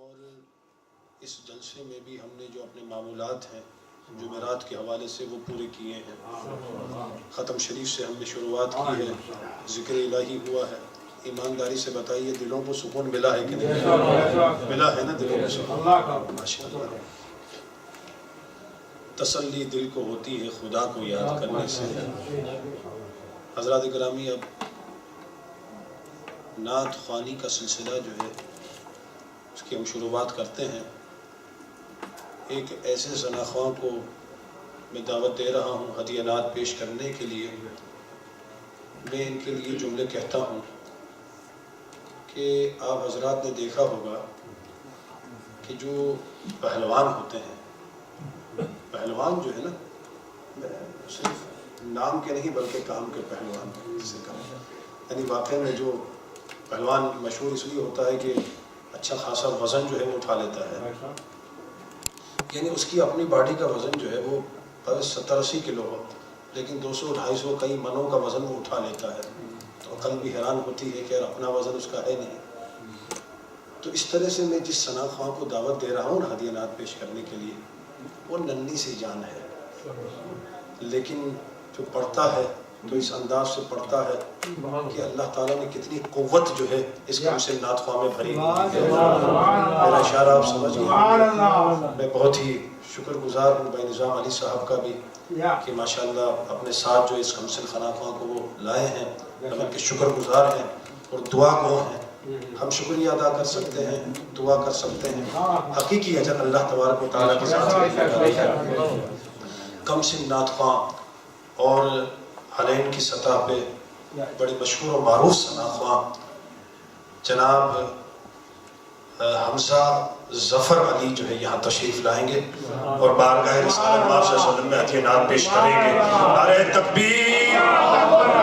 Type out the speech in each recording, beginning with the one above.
اور اس جلسے میں بھی ہم نے جو اپنے معمولات ہیں جمعرات کے حوالے سے وہ پورے کیے ہیں. ختم شریف سے ہم نے شروعات کی ہے, ذکر الہی ہوا ہے. ایمانداری سے بتائیے دلوں کو سکون ملا ہے کہ نہیں؟ ملا ہے نا دلوں کو سکون؟ ماشاءاللہ. تسلی دل کو ہوتی ہے خدا کو یاد کرنے سے. حضرات گرامی, اب نعت خوانی کا سلسلہ جو ہے اس کی ہم شروعات کرتے ہیں. ایک ایسے ثناخواں کو میں دعوت دے رہا ہوں ہدیہ نعت پیش کرنے کے لیے. میں ان کے لیے جملے کہتا ہوں کہ آپ حضرات نے دیکھا ہوگا کہ جو پہلوان ہوتے ہیں, پہلوان جو ہے نا, صرف نام کے نہیں بلکہ کام کے پہلوان جسے کہا, یعنی واقعی میں جو پہلوان مشہور اس لیے ہوتا ہے کہ اچھا خاصا وزن جو ہے وہ اٹھا لیتا ہے. یعنی اس کی اپنی باڈی کا وزن جو ہے وہ 70-80 کلو ہو, لیکن 200-250 کئی منوں کا وزن وہ اٹھا لیتا ہے. تو عقل بھی حیران ہوتی ہے کہ یار اپنا وزن اس کا ہے نہیں. تو اس طرح سے میں جس ثنا خواں کو دعوت دے رہا ہوں ہدیہ نعت پیش کرنے کے لیے, وہ ننھی سی جان ہے, لیکن جو پڑھتا ہے تو اس انداز سے پڑھتا ہے کہ اللہ تعالیٰ نے کتنی قوت جو ہے اس کم سے نعت خواں میں بھری. میرا اشارہ آپ سمجھ گئے. میں بہت ہی شکر گزار ہوں بھائی نظام علی صاحب کا بھی کہ ماشاءاللہ اپنے ساتھ جو اس کم سے ثنا خواں کو وہ لائے ہیں. ہم ان کے شکر گزار ہیں اور دعا گو ہیں. ہم شکریہ ادا کر سکتے ہیں, دعا کر سکتے ہیں. حقیقی اجر اللہ تبارک و تعالیٰ کی ذات ہے. کم سے نعت خواں اور حلین کی سطح پہ بڑے مشہور و معروف ثنا خواں جناب حمزہ ظفر علی جو ہے یہاں تشریف لائیں گے اور بارگاہ رسالت مآب صلی اللہ علیہ وسلم میں ہدیہ نعت پیش کریں گے. نعرہ تکبیر,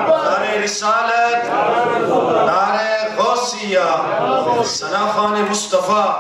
نعرہ رسالت, نعرہ غوثیہ, ثنا خوان مصطفیٰ.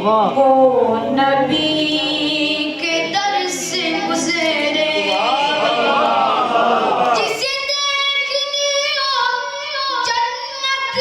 وہ نبی کے در سے گزرے جسے دیکھنی ہو جنت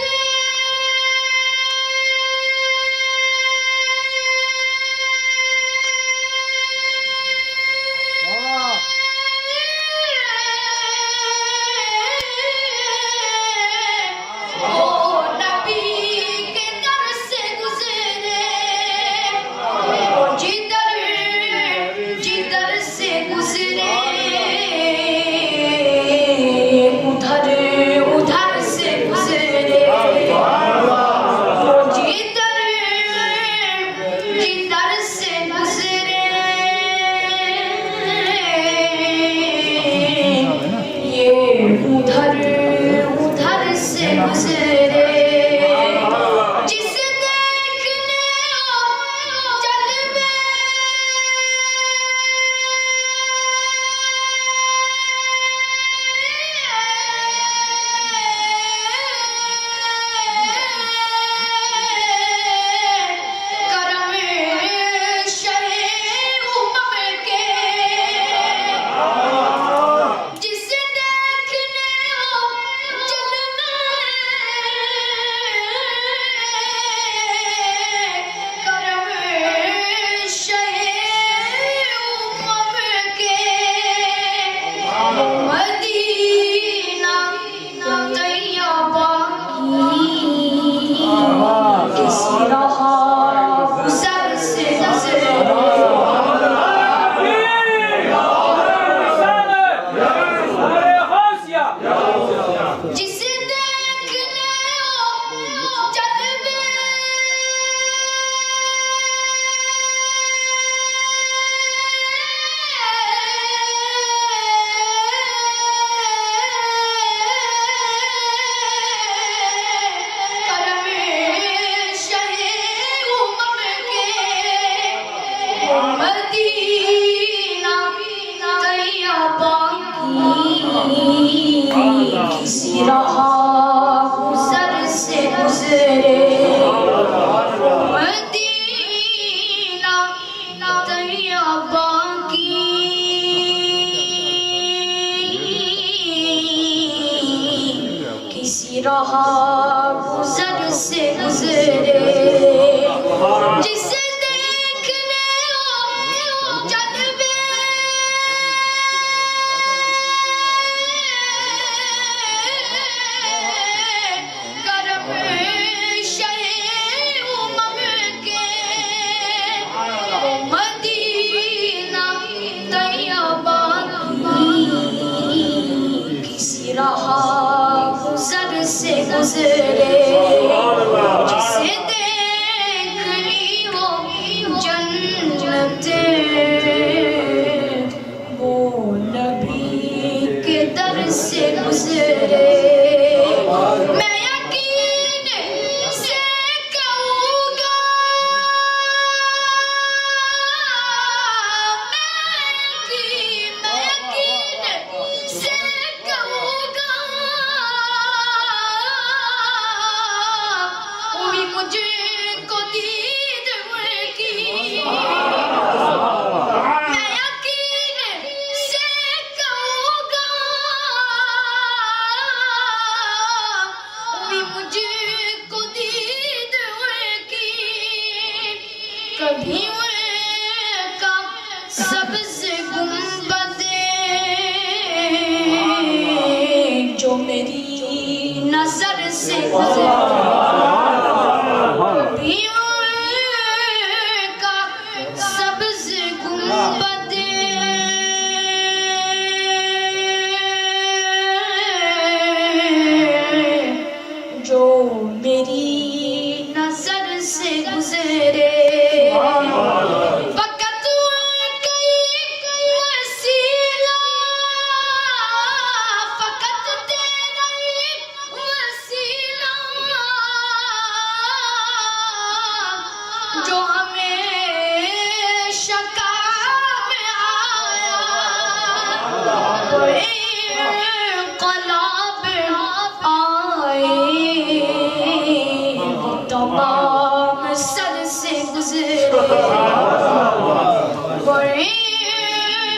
تمام سر سے گزرے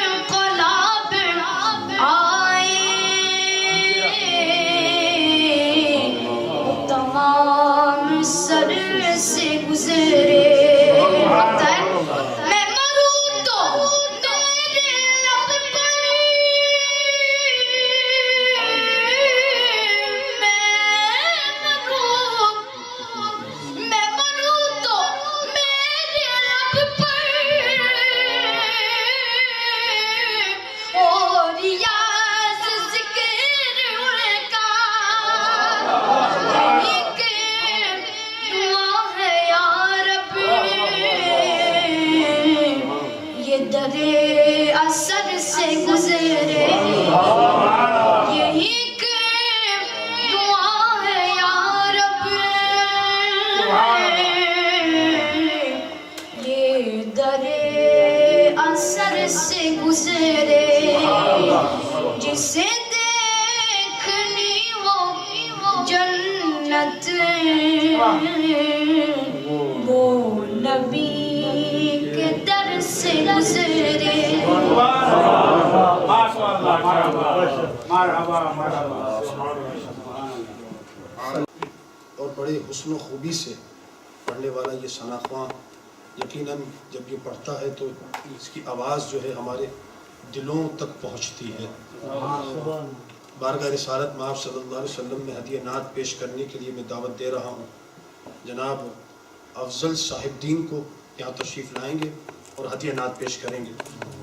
انقلاب آئے تمام سر سے گزرے میں مروں تو میرے لب پر میں مروں تو میرے لب پر اور یاز ذکر ان کا ایک دعا ہے یا رب یہ در اثر سے گزرے یہی ایک دعا ہے یا رب یہ در اثر سے گزرے جسے دیکھنی ہو جنت وہ نبی کے در سے گزرے اور بڑے حسن و خوبی سے پڑھنے والا یہ ثنا خواں یقیناً جب یہ پڑھتا ہے تو اس کی آواز جو ہے ہمارے دلوں تک پہنچتی ہے۔ بارگاہ رسالت مآب صلی اللہ علیہ وسلم میں ہدیہ نعت پیش کرنے کے لیے میں دعوت دے رہا ہوں۔ جناب افضل صاحب دین کو یہاں تشریف لائیں گے اور ہدیہ نعت پیش کریں گے۔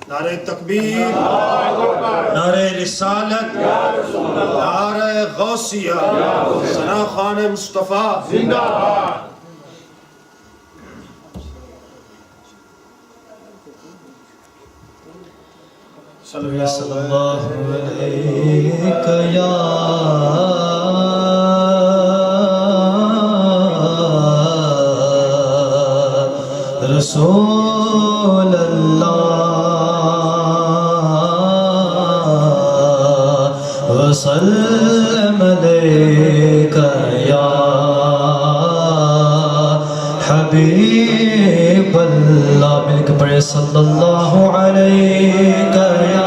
نعرہ تکبیر، نعرہ رسالت، نعرہ غوثیہ، ثنا خوان مصطفیٰ زندہ باد۔ صلی اللہ علیہ یا رسول اللہ وسلم علیک یا حبیب اللہ، مل کے پڑھے صلی اللہ علیہ یا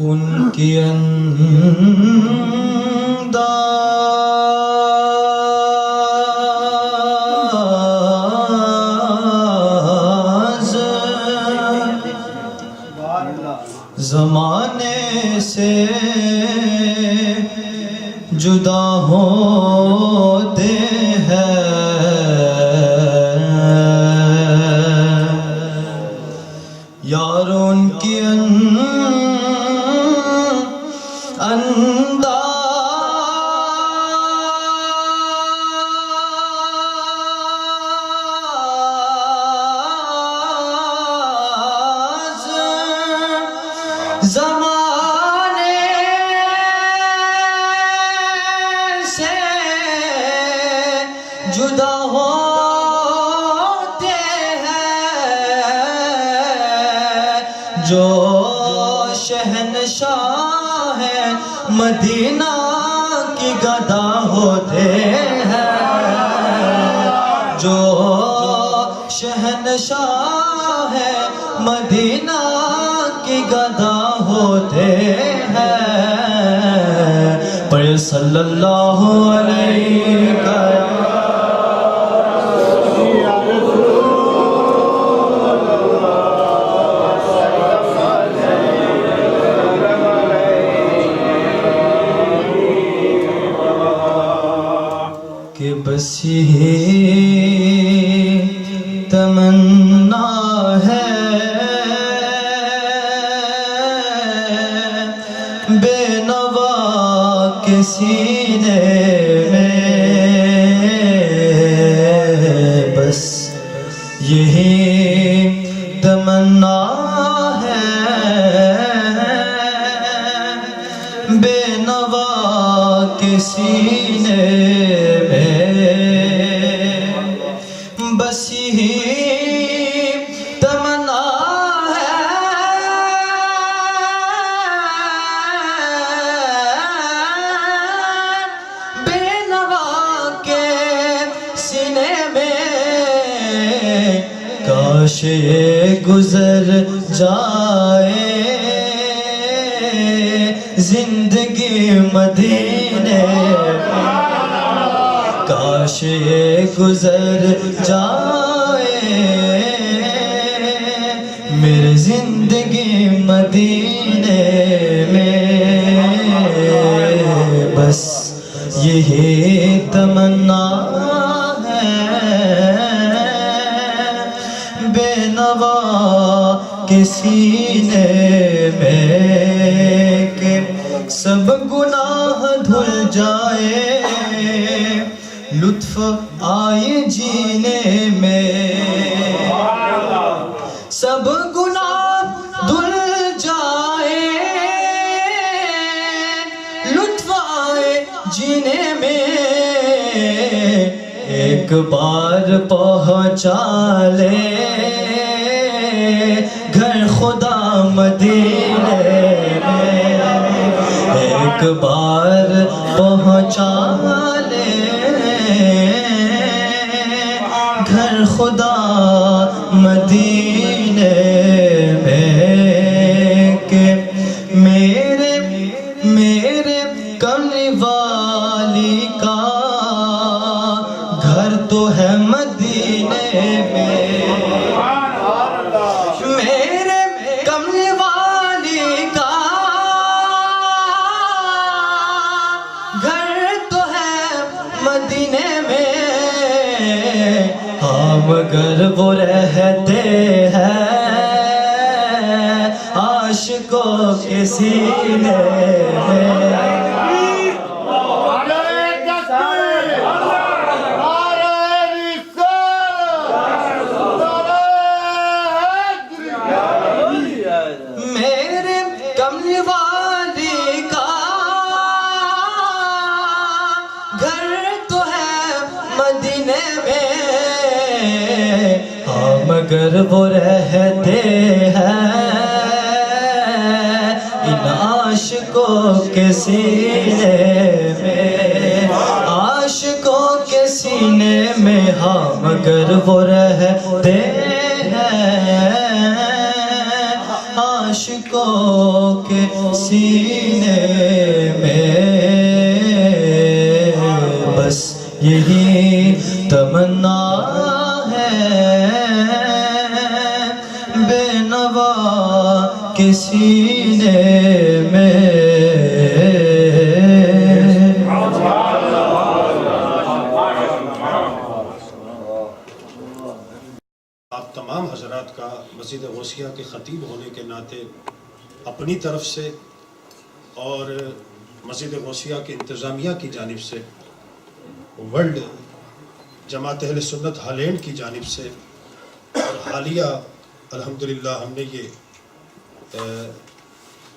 ان کی انداز زمانے سے جدا ہوتے ہیں، یار ان کی انداز زمانے سے جدا ہوتے ہیں، جو شہنشاہ مدینہ کی گدا ہوتے ہیں، جو شہنشاہ مدینہ کی گدا ہوتے ہیں، پڑھے صلی اللہ علیہ کہ بس یہی تمنا ہے بے نوا کے سینے میں، بس یہی تمنا ہے بے نوا کے سینے میں، بس یہی جینے میں کاش یہ گزر جائے زندگی مدینے میں کاش یہ گزر جائے میری زندگی مدینے میں بس یہی تمنا ہے بے نوا کے سینے میں کہ سب گناہ دھل جائے لطف آئے جینے میں سب گناہ دھل جائے لطف آئے جینے میں ایک بار پہنچا لے گھر خدا مدینے میں ایک بار پہنچا لے گھر خدا مدینے میں کہ میرے کملی والی کا گھر تو ہے مدینے میں میرے کملی والی کا گھر تو ہے مدینے میں ہاں مگر وہ رہتے ہیں عاشقوں کے سینے میں میرے کملی والی کا گھر تو ہے مدینے میں ہاں مگر وہ رہتے ہیں ان عاشقوں کے سینے میں عاشقوں کے سینے میں ہاں مگر وہ رہتے ہیں عاشقوں کے سینے میں بس یہی تمنا ہے بے نوا کے سینے میں آپ تمام حضرات کا مسجد غوثیہ کے خطیب ہونے کے ناطے اپنی طرف سے اور مسجد غوثیہ کی انتظامیہ کی جانب سے ورلڈ جماعت اہل سنت ہالینڈ کی جانب سے اور حالیہ الحمدللہ ہم نے یہ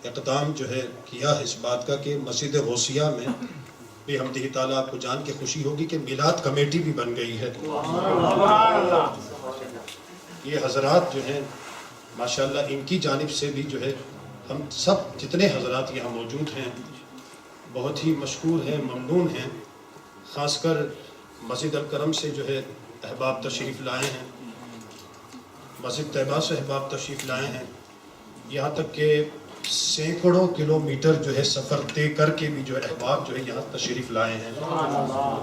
اقدام جو ہے کیا ہے اس بات کا کہ مسجد غوثیہ میں بھی حمدہ تعالیٰ آپ کو جان کے خوشی ہوگی کہ میلاد کمیٹی بھی بن گئی ہے یہ حضرات جو ہیں ماشاءاللہ ان کی جانب سے بھی جو ہے ہم سب جتنے حضرات یہاں موجود ہیں بہت ہی مشکور ہیں ممنون ہیں خاص کر مسجد الکرم سے جو ہے احباب تشریف لائے ہیں مسجد طیبہ سے احباب تشریف لائے ہیں یہاں تک کہ سینکڑوں کلومیٹر جو ہے سفر طے کر کے بھی جو ہے احباب جو ہے یہاں تشریف لائے ہیں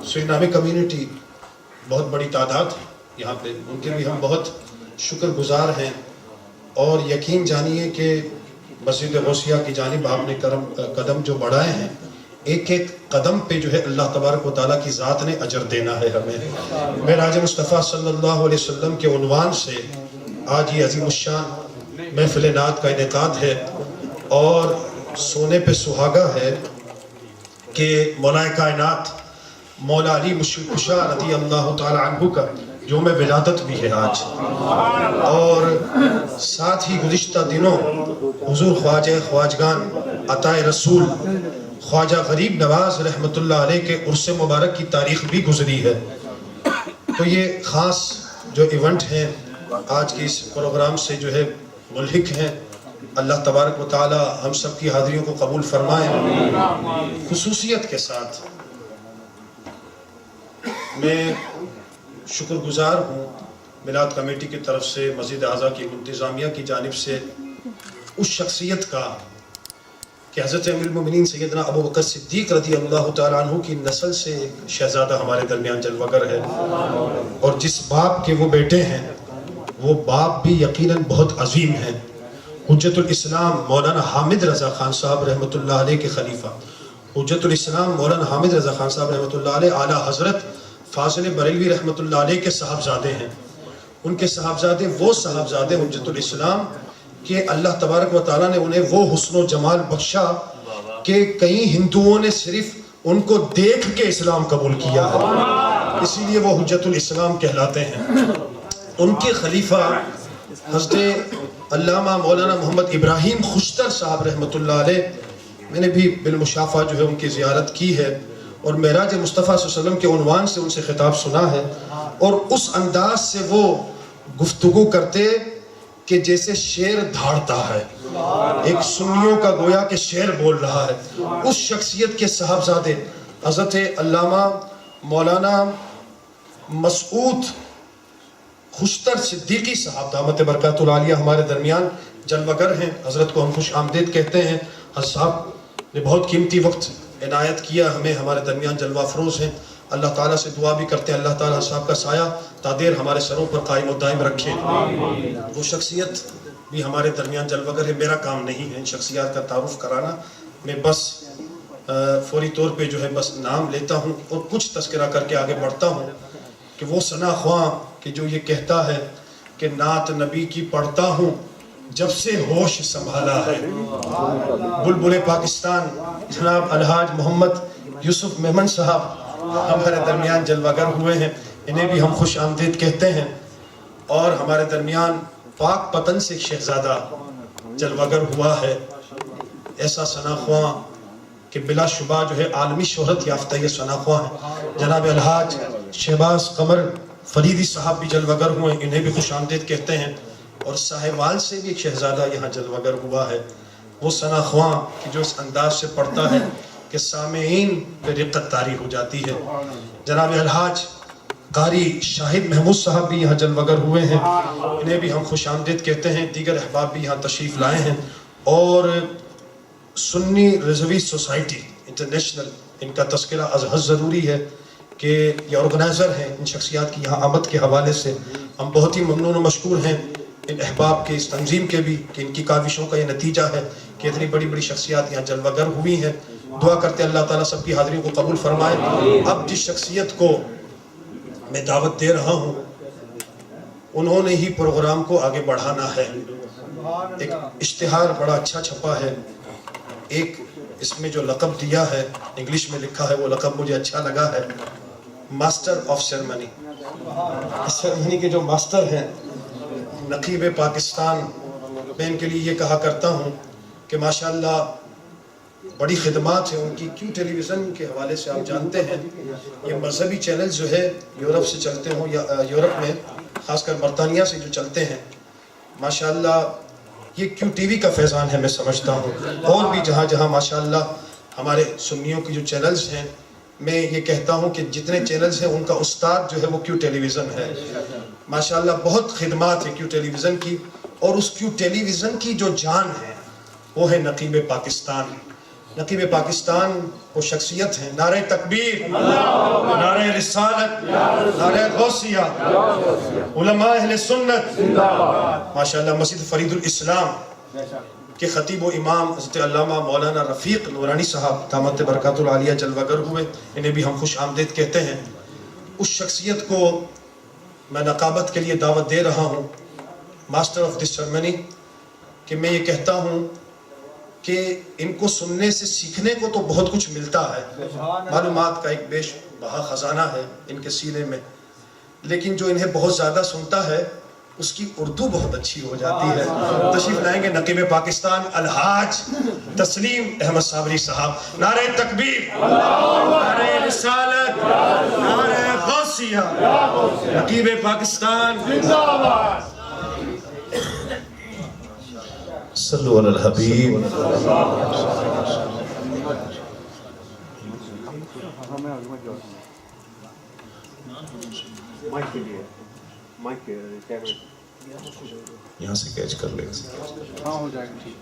سرینامی کمیونٹی بہت بڑی تعداد ہے یہاں پہ ان کے بھی ہم بہت شکر گزار ہیں اور یقین جانیے کہ مسجد غوثیہ کی جانب آپ نے قدم جو بڑھائے ہیں ایک ایک قدم پہ جو ہے اللہ تبارک و تعالیٰ کی ذات نے اجر دینا ہے ہمیں معراج مصطفیٰ صلی اللہ علیہ وسلم کے عنوان سے آج یہ عظیم الشان محفل نعت کا انعقاد ہے اور سونے پہ سہاگا ہے کہ مولا کائنات مولا علی مشکل کشا رضی اللہ تعالیٰ عنہ کا یوم ولادت بھی ہے آج اور ساتھ ہی گزشتہ دنوں حضور خواجہ خواجگان عطائے رسول خواجہ غریب نواز رحمت اللہ علیہ کے عرس مبارک کی تاریخ بھی گزری ہے تو یہ خاص جو ایونٹ ہیں آج کی اس پروگرام سے جو ہے ملحق ہیں اللہ تبارک و تعالی ہم سب کی حاضریوں کو قبول فرمائے خصوصیت کے ساتھ میں شکر گزار ہوں میلاد کمیٹی کی طرف سے، مسجد اعضاء کی انتظامیہ کی جانب سے اس شخصیت کا کہ حضرت امیر المومنین سیدنا ابو بکر صدیق رضی اللہ تعالیٰ عنہ کی نسل سے ایک شہزادہ ہمارے درمیان جلوہ گر ہے، اور جس باپ کے وہ بیٹے ہیں وہ باپ بھی یقیناً بہت عظیم ہیں۔ حجت الاسلام مولانا حامد رضا خان صاحب رحمۃ اللہ علیہ کے خلیفہ، حجت الاسلام مولانا حامد رضا خان صاحب رحمۃ اللہ علیہ اعلیٰ حضرت فاضل بریلوی رحمۃ اللہ علیہ کے صاحبزادے ہیں۔ ان کے صاحبزادے وہ صاحبزادے حجت الاسلام کہ اللہ تبارک و تعالیٰ نے انہیں وہ حسن و جمال بخشا کہ کئی ہندوؤں نے صرف ان کو دیکھ کے اسلام قبول کیا ہے، اسی لیے وہ حجت الاسلام کہلاتے ہیں۔ ان کے خلیفہ حضرت علامہ مولانا محمد ابراہیم خوشتر صاحب رحمۃ اللہ علیہ، میں نے بھی بالمشافہ جو ہے ان کی زیارت کی ہے اور معراج مصطفیٰ صلی اللہ علیہ وسلم کے عنوان سے ان سے خطاب سنا ہے، اور اس انداز سے وہ گفتگو کرتے کہ جیسے شیر دھاڑتا ہے، ایک سنیوں کا گویا کہ شیر بول رہا ہے۔ اس شخصیت کے صاحبزادے حضرت علامہ مولانا مسعود خوشتر صدیقی صاحب دامت برکات العالیہ ہمارے درمیان جلوہ گر ہیں، حضرت کو ہم خوش آمدید کہتے ہیں۔ حضرت صاحب نے بہت قیمتی وقت عنایت کیا ہمیں، ہمارے درمیان جلوہ افروز ہیں۔ اللہ تعالیٰ سے دعا بھی کرتے ہیں اللہ تعالیٰ صاحب کا سایہ تادیر ہمارے سروں پر قائم و دائم رکھے۔ وہ شخصیت بھی ہمارے درمیان جلوہ گر ہے۔ میرا کام نہیں ہے ان شخصیات کا تعارف کرانا، میں بس فوری طور پہ جو ہے بس نام لیتا ہوں اور کچھ تذکرہ کر کے آگے بڑھتا ہوں کہ وہ ثنا خواں کہ جو یہ کہتا ہے کہ نعت نبی کی پڑھتا ہوں جب سے ہوش سنبھالا ہے۔ بلبل پاکستان جناب الحاج محمد یوسف مہمن صاحب ہمارے درمیان جلوہ گر ہوئے ہیں، انہیں بھی ہم خوش آمدید کہتے ہیں۔ اور ہمارے درمیان پاک پتن سے ایک شہزادہ جلوہ گر ہوا ہے، ایسا ثنا خواں کہ بلا شبہ جو ہے عالمی شہرت یافتہ یہ ثنا خواں ہے۔ جناب الحاج شہباز قمر فریدی صاحب بھی جلوہ گر ہوئے ہیں، انہیں بھی خوش آمدید کہتے ہیں۔ اور ساہیوال سے بھی ایک شہزادہ یہاں جلوہ گر ہوا ہے، وہ ثنا خواں کہ جو اس انداز سے پڑھتا ہے کہ سامعین پہ رقت طاری ہو جاتی ہے۔ جناب الحاج قاری شاہد محمود صاحب بھی یہاں جلوہ گر ہوئے ہیں، انہیں بھی ہم خوش آمدید کہتے ہیں۔ دیگر احباب بھی یہاں تشریف لائے ہیں، اور سنی رضوی سوسائٹی انٹرنیشنل، ان کا تذکرہ از حد ضروری ہے کہ یہ آرگنائزر ہیں ان شخصیات کی یہاں آمد کے حوالے سے ہم بہت ہی ممنون و مشکور ہیں ان احباب کے اس تنظیم کے بھی کہ ان کی کاوشوں کا یہ نتیجہ ہے کہ اتنی بڑی بڑی شخصیات یہاں جلوہ گر ہوئی ہیں۔ دعا کرتے ہیں اللہ تعالیٰ سب کی حاضری کو قبول فرمائے۔ اب جس شخصیت کو میں دعوت دے رہا ہوں انہوں نے ہی پروگرام کو آگے بڑھانا ہے۔ ایک اشتہار بڑا اچھا چھپا ہے، ایک اس میں جو لقب دیا ہے انگلش میں لکھا ہے وہ لقب مجھے اچھا لگا ہے، ماسٹر آف سیرمنی۔ سیرمنی کے جو ماسٹر ہیں نقیب پاکستان، میں ان کے لیے یہ کہا کرتا ہوں کہ ماشاءاللہ بڑی خدمات ہیں ان کی۔ کیوں ٹیلی ویژن کے حوالے سے آپ جانتے ہیں یہ مذہبی چینل جو ہے یورپ سے چلتے ہوں یا یورپ میں خاص کر برطانیہ سے جو چلتے ہیں، ماشاءاللہ یہ کیوں ٹی وی کا فیضان ہے میں سمجھتا ہوں، اور بھی جہاں جہاں ماشاءاللہ ہمارے سنیوں کی جو چینلز ہیں، میں یہ کہتا ہوں کہ جتنے چینلز ہیں ان کا استاد جو ہے وہ کیوں ٹیلی ویژن ہے۔ ماشاءاللہ بہت خدمات ہیں کیوں ٹیلی ویژن کی، اور اس کیوں ٹیلی ویژن کی جو جان ہے وہ ہے نقیب پاکستان۔ نقیب پاکستان وہ شخصیت ہے، نعرہ تکبیر، نعرہ رسالت، نعرہ غوثیہ، علماء اہل سنت، ماشاءاللہ مسجد فرید الاسلام کے خطیب و امام حضرت علامہ مولانا رفیق نورانی صاحب دامت برکات العالیہ جلوہ گر ہوئے، انہیں بھی ہم خوش آمدید کہتے ہیں۔ اس شخصیت کو میں نقابت کے لیے دعوت دے رہا ہوں، ماسٹر آف دس سیرمنی، کہ میں یہ کہتا ہوں کہ ان کو سننے سے سیکھنے کو تو بہت کچھ ملتا ہے، معلومات کا ایک بیش بہا خزانہ ہے ان کے سینے میں، لیکن جو انہیں بہت زیادہ سنتا ہے اس کی اردو بہت اچھی ہو جاتی ہے۔ تشریف لائیں گے نقیب پاکستان الحاج تسلیم احمد صابری صاحب۔ نعرہ تکبیر، نعرہ رسالت، نعرہ غوثیہ، نقیب پاکستان صلو علی الحبیب۔ مائک کے لیے مائک کیمرے یہاں سے کیچ کر لے. ہاں ہو جائے گا ٹھیک.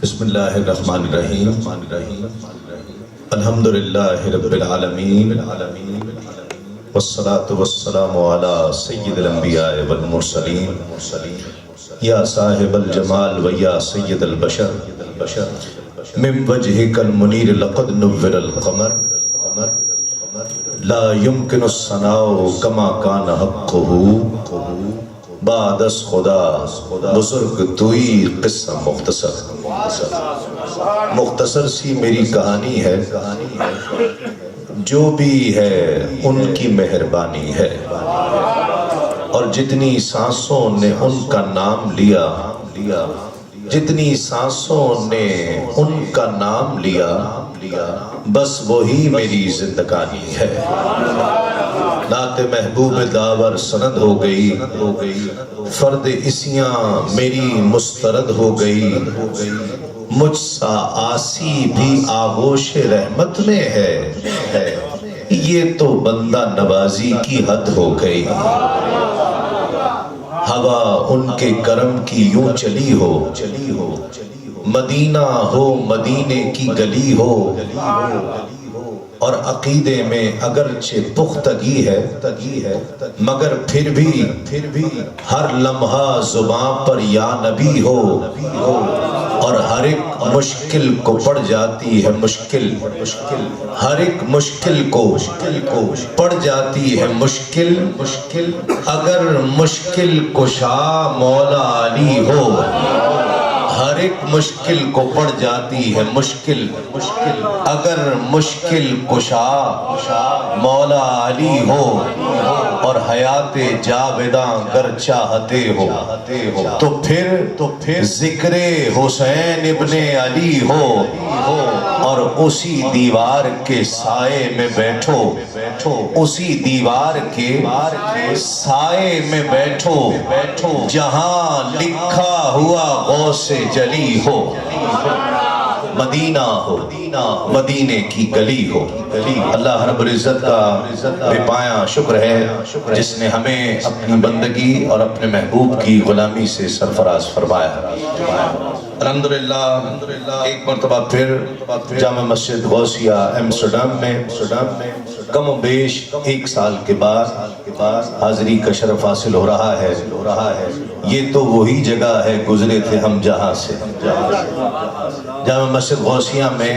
بسم اللہ الرحمن الرحیم. الحمدللہ رب العالمین والصلاة والسلام علی سید الانبیاء والمرسلین یا صاحب الجمال و یا سید البشر من وجہک المنیر لقد نور القمر لا يمکن الثناء کما کان حقہ بعد از خدا بزرگ توئی. قصہ مختصر سی میری کہانی ہے. جو بھی ہے ان کی مہربانی ہے، اور جتنی سانسوں نے ان کا نام لیا، جتنی سانسوں نے ان کا نام لیا، بس وہی میری زندگانی ہے. نعت محبوب داور سند ہو گئی، فرد اسیاں میری مسترد ہو گئی. مجھ سا آسی بھی آغوش رحمت میں ہے، یہ تو بندہ نوازی کی حد ہو گئی. ہوا ان کے کرم کی یوں چلی ہو، مدینہ ہو مدینے کی گلی ہو، اور عقیدے میں اگرچہ پختگی ہے، مگر پھر بھی ہر لمحہ زباں پر یا نبی ہو، اور ہر ایک مشکل کو پڑ جاتی ہے مشکل، ہر ایک مشکل کو پڑ جاتی ہے مشکل، اگر مشکل کشا مولا علی ہو. ہر ایک مشکل کو پڑ جاتی ہے مشکل، اگر مشکل کشا مولا علی ہو، اور حیات جاوداں گر چاہتے ہو، تو پھر ذکر حسین ابن علی ہو، اور اسی دیوار کے سائے میں بیٹھو، اسی دیوار کے سائے میں بیٹھو، جہاں لکھا ہوا غوث جلی ہو، مدینہ ہو مدینے کی گلی ہو. اللہ رب العزت کا بے پایاں شکر ہے جس نے ہمیں اپنی بندگی اور اپنے محبوب کی غلامی سے سرفراز فرمایا. الحمدللہ ایک مرتبہ پھر جامع مسجد غوثیہ ایمسٹرڈیم میں کم و بیش 1 سال کے بعد حاضری کا شرف حاصل ہو رہا ہے. یہ تو وہی جگہ ہے گزرے تھے ہم جہاں سے. جامع مسجد غوثیہ میں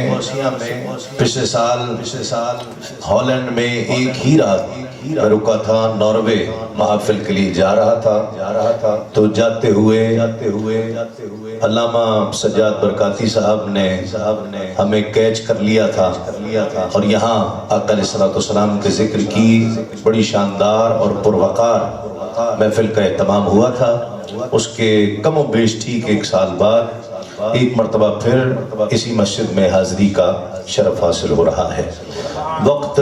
پچھلے سال ہالینڈ میں ایک ہی رات میں رکا تھا. ناروے محافل کے لیے جا رہا تھا تو جاتے ہوئے علامہ سجاد برکاتی صاحب نے ہمیں کیچ کر لیا تھا، اور یہاں آقا علیہ الصلوۃ والسلام کے ذکر کی بڑی شاندار اور پروقار محفل کا اہتمام ہوا تھا. اس کے کم و بیش ٹھیک 1 سال بعد ایک مرتبہ پھر اسی مسجد میں حاضری کا شرف حاصل ہو رہا ہے. وقت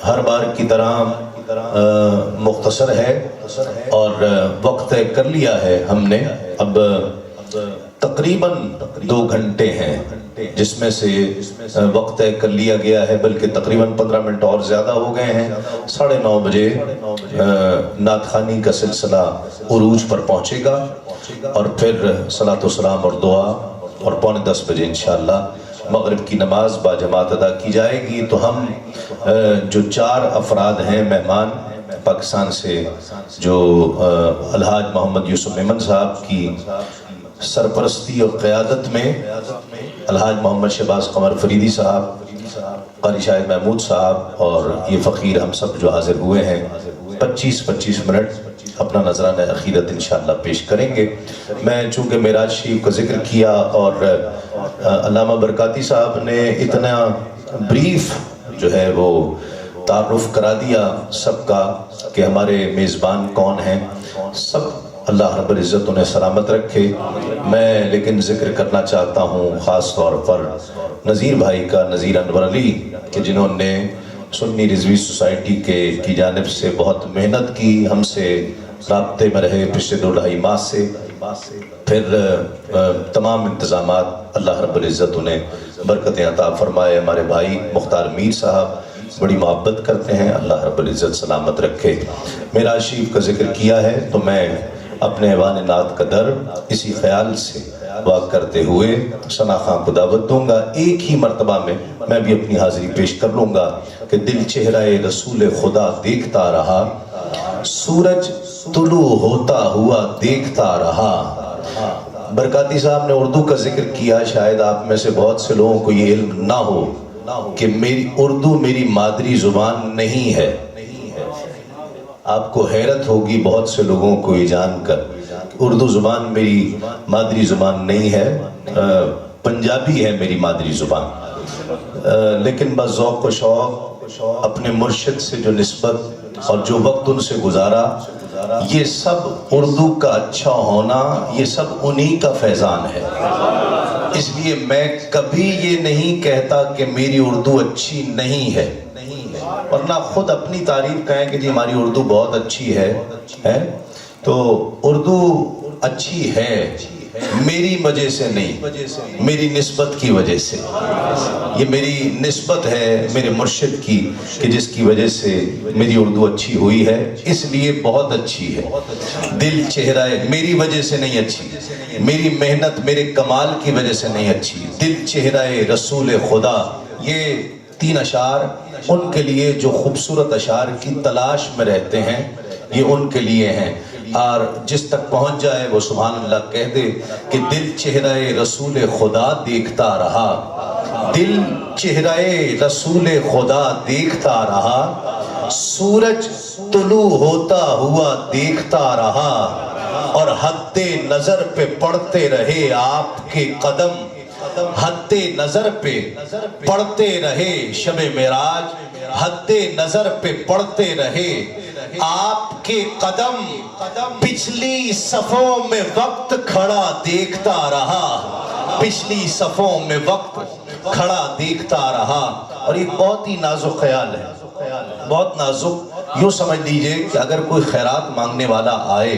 ہر بار کی طرح مختصر ہے، اور وقت طے کر لیا ہے ہم نے. اب تقریباً 2 گھنٹے ہیں جس میں سے وقت طے کر لیا گیا ہے، بلکہ تقریباً 15 منٹ اور زیادہ ہو گئے ہیں. 9:30 بجے نعت خوانی کا سلسلہ عروج پر پہنچے گا، اور پھر صلاۃ و سلام اور دعا، اور 9:45 بجے انشاءاللہ مغرب کی نماز با جماعت ادا کی جائے گی. تو ہم جو 4 افراد ہیں مہمان پاکستان سے، جو الحاج محمد یوسف میمن صاحب کی سرپرستی اور قیادت میں الحاج محمد شہباز قمر فریدی صاحب، قاری شاہد محمود صاحب اور یہ فقیر، ہم سب جو حاضر ہوئے ہیں 25 منٹ اپنا نذرانہ عقیدت انشاءاللہ پیش کریں گے. میں چونکہ معراج شریف کا ذکر کیا اور علامہ برکاتی صاحب نے اتنا بریف جو ہے وہ تعارف کرا دیا سب کا کہ ہمارے میزبان کون ہیں، سب اللہ رب العزت انہیں سلامت رکھے. میں لیکن ذکر کرنا چاہتا ہوں خاص طور پر نذیر بھائی کا، نذیر انور علی، کہ جنہوں نے سنی رضوی سوسائٹی کی جانب سے بہت محنت کی، ہم سے رابطے میں رہے پچھلے 2-2.5 ماہ سے. پھر تمام انتظامات اللہ رب العزت انہیں برکتیں عطا فرمائے. ہمارے بھائی مختار میر صاحب بڑی محبت کرتے ہیں, اللہ رب العزت سلامت رکھے. معراج شریف کا ذکر کیا ہے تو میں اپنے ایوان نعت کا در اسی خیال سے واقع کرتے ہوئے ثنا خان کو دعوت دوں گا. ایک ہی مرتبہ میں بھی اپنی حاضری پیش کر لوں گا کہ دل چہرہ رسول خدا دیکھتا رہا, سورج طلوع ہوتا ہوا دیکھتا رہا. برکاتی صاحب نے اردو کا ذکر کیا, شاید آپ میں سے بہت سے لوگوں کو یہ علم نہ ہو کہ میری اردو میری مادری زبان نہیں ہے. آپ کو حیرت ہوگی بہت سے لوگوں کو یہ جان کر اردو زبان میری مادری زبان نہیں ہے, پنجابی ہے میری مادری زبان. لیکن بس ذوق و شوق اپنے مرشد سے جو نسبت اور جو وقت ان سے گزارا, یہ سب اردو کا اچھا ہونا, یہ سب انہی کا فیضان ہے. اس لیے میں کبھی یہ نہیں کہتا کہ میری اردو اچھی نہیں ہے, ورنہ خود اپنی تعریف کہیں کہ جی ہماری اردو بہت اچھی ہے. تو اردو اچھی ہے میری وجہ سے نہیں, میری نسبت کی وجہ سے. یہ میری نسبت ہے میرے مرشد کی کہ جس کی وجہ سے میری اردو اچھی ہوئی ہے, اس لیے بہت اچھی ہے. دل چہرہ میری وجہ سے نہیں اچھی, میری محنت میرے کمال کی وجہ سے نہیں اچھی. دل چہرہ رسول خدا, یہ 3 اشعار ان کے لیے جو خوبصورت اشعار کی تلاش میں رہتے ہیں, یہ ان کے لیے ہیں. اور جس تک پہنچ جائے وہ سبحان اللہ کہہ دے کہ دل چہرہ رسول خدا دیکھتا رہا, دل چہرہ رسول خدا دیکھتا رہا, سورج طلوع ہوتا ہوا دیکھتا رہا, اور حد نظر پہ پڑتے رہے آپ کے قدم, حد نظر پہ پڑھتے رہے شب معراج, حد نظر پہ پڑھتے رہے آپ کے قدم, پچھلی صفوں میں وقت کھڑا دیکھتا رہا, پچھلی صفوں میں وقت کھڑا دیکھتا رہا. اور ایک بہت ہی نازک خیال ہے, بہت نازک. یوں سمجھ لیجئے کہ اگر کوئی خیرات مانگنے والا آئے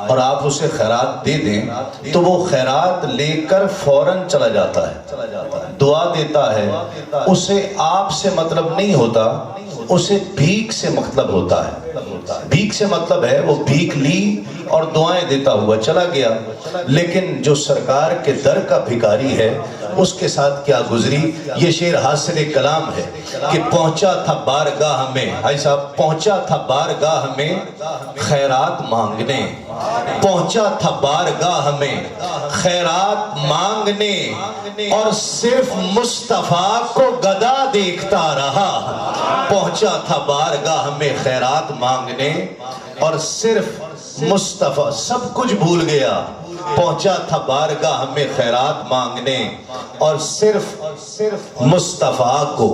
اور آپ اسے خیرات دے دیں تو وہ خیرات لے کر فوراً چلا جاتا ہے, دعا دیتا ہے. اسے آپ سے مطلب نہیں ہوتا, اسے بھیک سے مطلب ہوتا ہے. بھیک سے مطلب ہے وہ بھیک لی اور دعائیں دیتا ہوا چلا گیا. لیکن جو سرکار کے در کا بھکاری ہے اس کے ساتھ کیا گزری, یہ شعر حاصل کلام ہے کہ پہنچا تھا بارگاہ میں, بھائی صاحب پہنچا تھا بارگاہ میں خیرات مانگنے, پہنچا تھا بارگاہ میں خیرات مانگنے, اور صرف مصطفیٰ کو گدا دیکھتا رہا. پہنچا تھا بارگاہ میں خیرات مانگنے اور صرف مصطفیٰ, سب کچھ بھول گیا. پہنچا تھا بارگاہ میں خیرات مانگنے اور صرف مصطفیٰ کو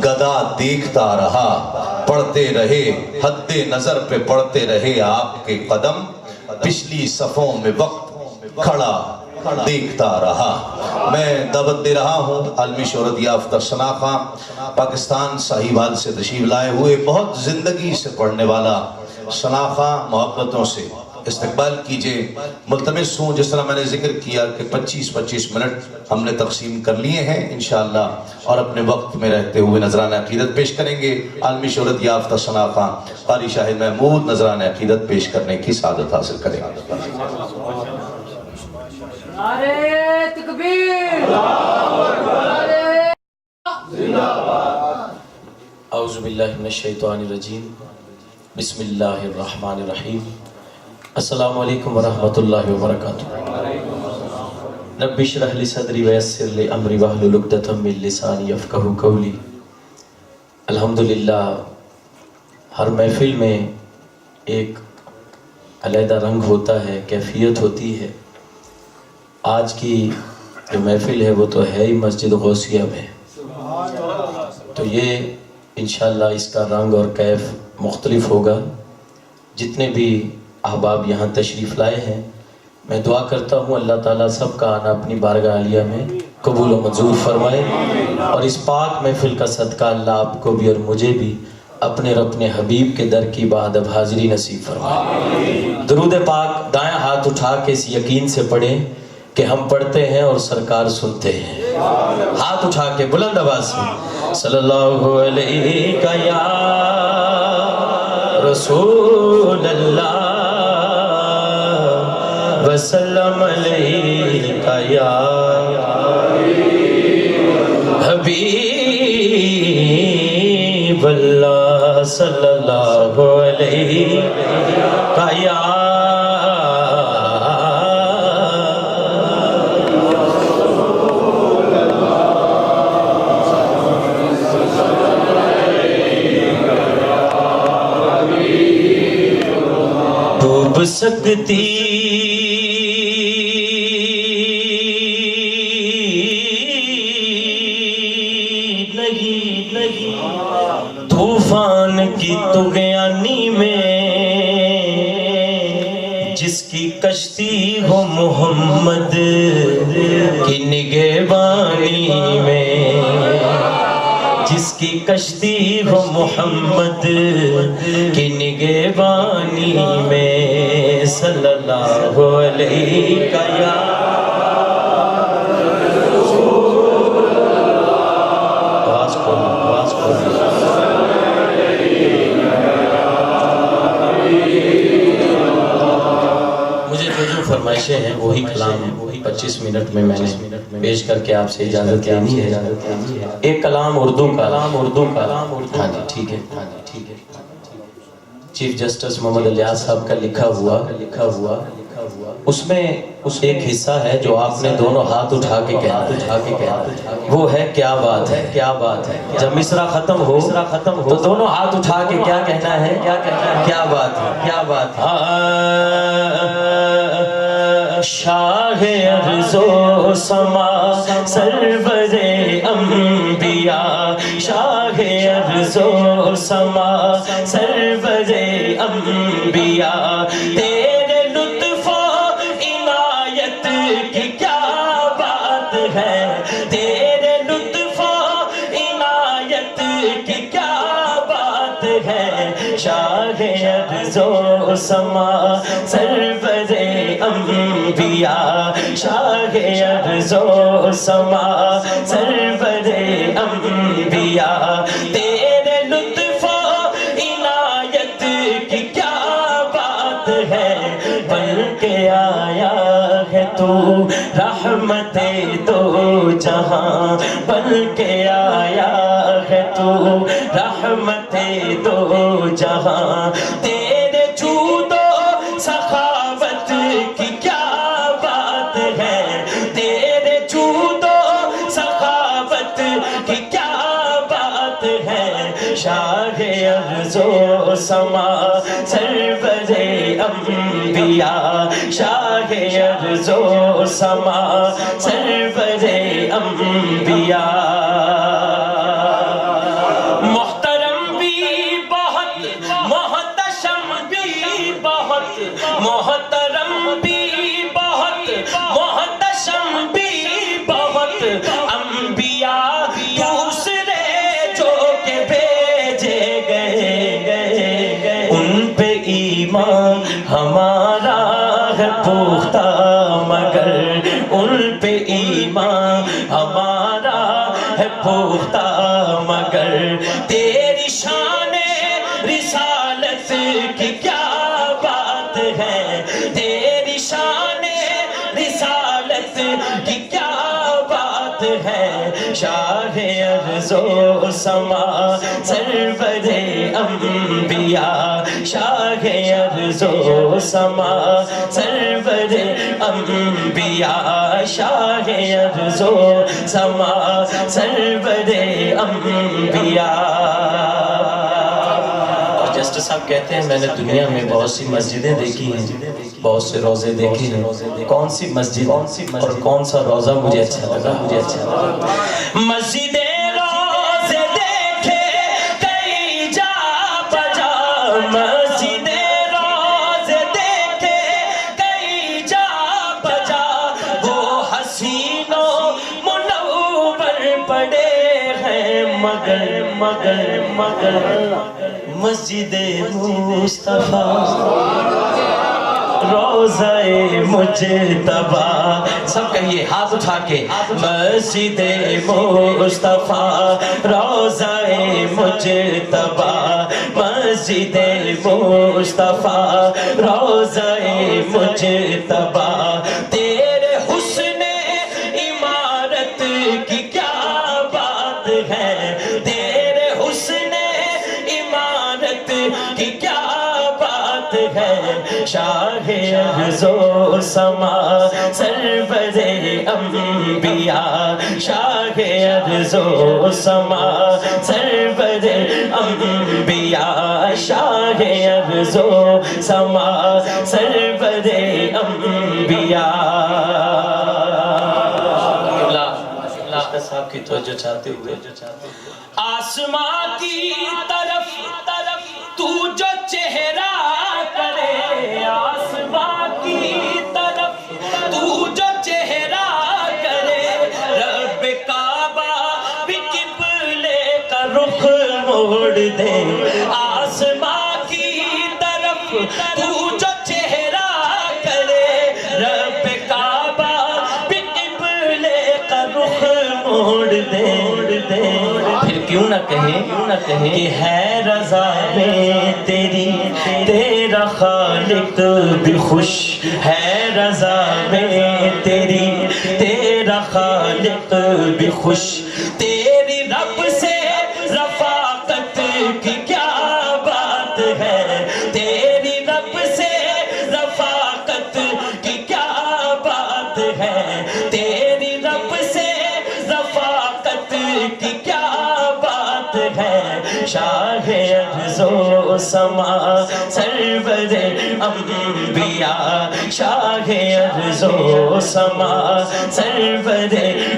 گدا دیکھتا رہا. پڑھتے رہے حد نظر پہ پڑھتے رہے آپ کے قدم, پچھلی صفوں میں وقت کھڑا دیکھتا رہا. میں دعوت دے رہا ہوں عالمی شہرت یافتہ ثنا خان, پاکستان صاحبال سے تشریف لائے ہوئے, بہت زندگی سے پڑھنے والا ثنا خان, محبتوں سے استقبال کیجئے. ملتمس ہوں جس طرح میں نے ذکر کیا کہ 25-25 منٹ ہم نے تقسیم کر لیے ہیں انشاءاللہ, اور اپنے وقت میں رہتے ہوئے نذرانہ عقیدت پیش کریں گے. عالمی شہرت یافتہ ثنا خان قاری شاہد محمود نذرانہ عقیدت پیش کرنے کی سعادت حاصل کریں. نعرہ تکبیر, اعوذ باللہ من الشیطان الرجیم, بسم اللہ الرحمن الرحیم. السلام علیکم ورحمۃ اللہ وبرکاتہ. رب اشرح لی صدری ویسر لی امری واحلل عقدۃ من لسانی یفقہوا قولی. الحمدللہ ہر محفل میں ایک علیحدہ رنگ ہوتا ہے, کیفیت ہوتی ہے. آج کی جو محفل ہے وہ تو ہے ہی مسجد غوثیہ میں, تو یہ انشاءاللہ اس کا رنگ اور کیف مختلف ہوگا. جتنے بھی احباب یہاں تشریف لائے ہیں, میں دعا کرتا ہوں اللہ تعالیٰ سب کا آنا اپنی بارگاہ عالیہ میں قبول و منظور فرمائے, اور اس پاک محفل کا صدقہ اللہ آپ کو بھی اور مجھے بھی اپنے اور اپنے حبیب کے در کی بادب حاضری نصیب فرمائے. درود پاک دائیں ہاتھ اٹھا کے اس یقین سے پڑھیں کہ ہم پڑھتے ہیں اور سرکار سنتے ہیں. ہاتھ اٹھا کے بلند آواز سے صلی اللہ علیہ یا رسول اللہ وسلم علیہ یا حبیب اللہ صلی اللہ علیہ یا ڈوب سکتی نہیں طوفان کی طغیانی میں جس کی کشتی ہو محمد کی نگہبانی میں، جس کی کشتی ہو محمد کی نگہبانی میں صلی اللہ علیہ یا آواز کھولو. مجھے جو فرمائشیں ہیں وہی کلام 25 منٹ میں نے پیش کر کے آپ سے اجازت لینی ہے. ایک کلام اردو کا ہاں جی ٹھیک ہے. چیف جسٹس محمد الیاس صاحب کا لکھا ہوا اس میں ایک حصہ ہے جو آپ نے دونوں ہاتھ اٹھا کے کہنا وہ ہے کیا بات ہے. جب مصرع ختم ہو تو دونوں ہاتھ اٹھا کے کیا کہنا ہے کیا بات ہے. شاہ ارض و سما سرور انبیاء، شاہ ارض و سما سرور انبیاء، تیرے لطف و عنایت کی کیا بات ہے، تیرے لطف و عنایت کی کیا بات ہے. شاہ ارض و سما سرور انبیاء، شاہ ارض و سما سرور انبیاء، تیرے لطف و عنایت کی کیا بات ہے. بن کے آیا ہے تو رحمت دو جہاں، بن کے آیا ہے تو رحمت دو جہاں، تیرے جود و سخاوت کی کیا بات ہے، تیرے جود و سخاوت کی کیا بات ہے. شاہ ارض و سما سرور انبیاء، شاہ ارض و سما سرور انبیاء. محترم بھی بہت، محتشم بھی بہت، محترم بھی بہت، محتشم بھی بہت، انبیاء دوسرے جو کہ بھیجے گئے ان پہ ایمان ہمارا ہے پختہ، مگر ان پہ ایمان ہمارا ہے پختہ، مگر تیری شان رسالت کی کیا بات ہے، تیری شان رسالت کی کیا بات ہے. شاہ ارض و سما سرور انبیاء، شاہ ارض و سما سرور انبیاء، شاہ ارض و سما سرور انبیاء. جسٹس صاحب کہتے ہیں میں نے دنیا میں بہت سی مسجدیں دیکھی ہیں، بہت سے روزے دیکھے ہیں، کون سی مسجد اور کون سا روزہ مجھے اچھا لگا. مسجدیں روزے دیکھے کئی جا بجا، مسجدیں روزے دیکھے کئی جا بجا، وہ حسین و منور پڑے ہیں مگر مسجد مصطفیٰ روضہ مجتبی، سب کہیے ہاتھ اٹھا کے، مسجد مصطفیٰ روضہ مجتبی، مسجد مصطفیٰ روضہ مجتبی، تیرے حسن عمارت کی کیا بات ہے، تیرے حسن عمارت کی کیا بات ہے، شاہ ارض و سما سرور انبیاء، شاہ ارض و سما سرور انبیاء، شاہ ارض و سما سرور انبیاء۔ اللہ صاحب کی توجہ چاہتے ہوئے آسمان کی طرف تو جو چہرہ کرے، آسمان کی طرف تو جو چہرہ کرے، رب کعبہ بھی قبلے کا رخ موڑ دے، آسمان کی طرف تو جو چہرہ کرے، رب کعبہ بھی قبلے کا رخ موڑ دے، پھر کیوں نہ کہیں کہ ہے رضا میں تیری، تیرا خالق بھی خوش ہے، رضا میں تیری تیرا خالق بھی خوش، تیری رب سے رفاقت کی کیا بات ہے، تیری رب سے رفاقت کی کیا بات ہے، تیری رب سے رفاقت کی کیا بات ہے، شاہ ارض و سما سرور انبیاء، شاہ ارض و سما سرور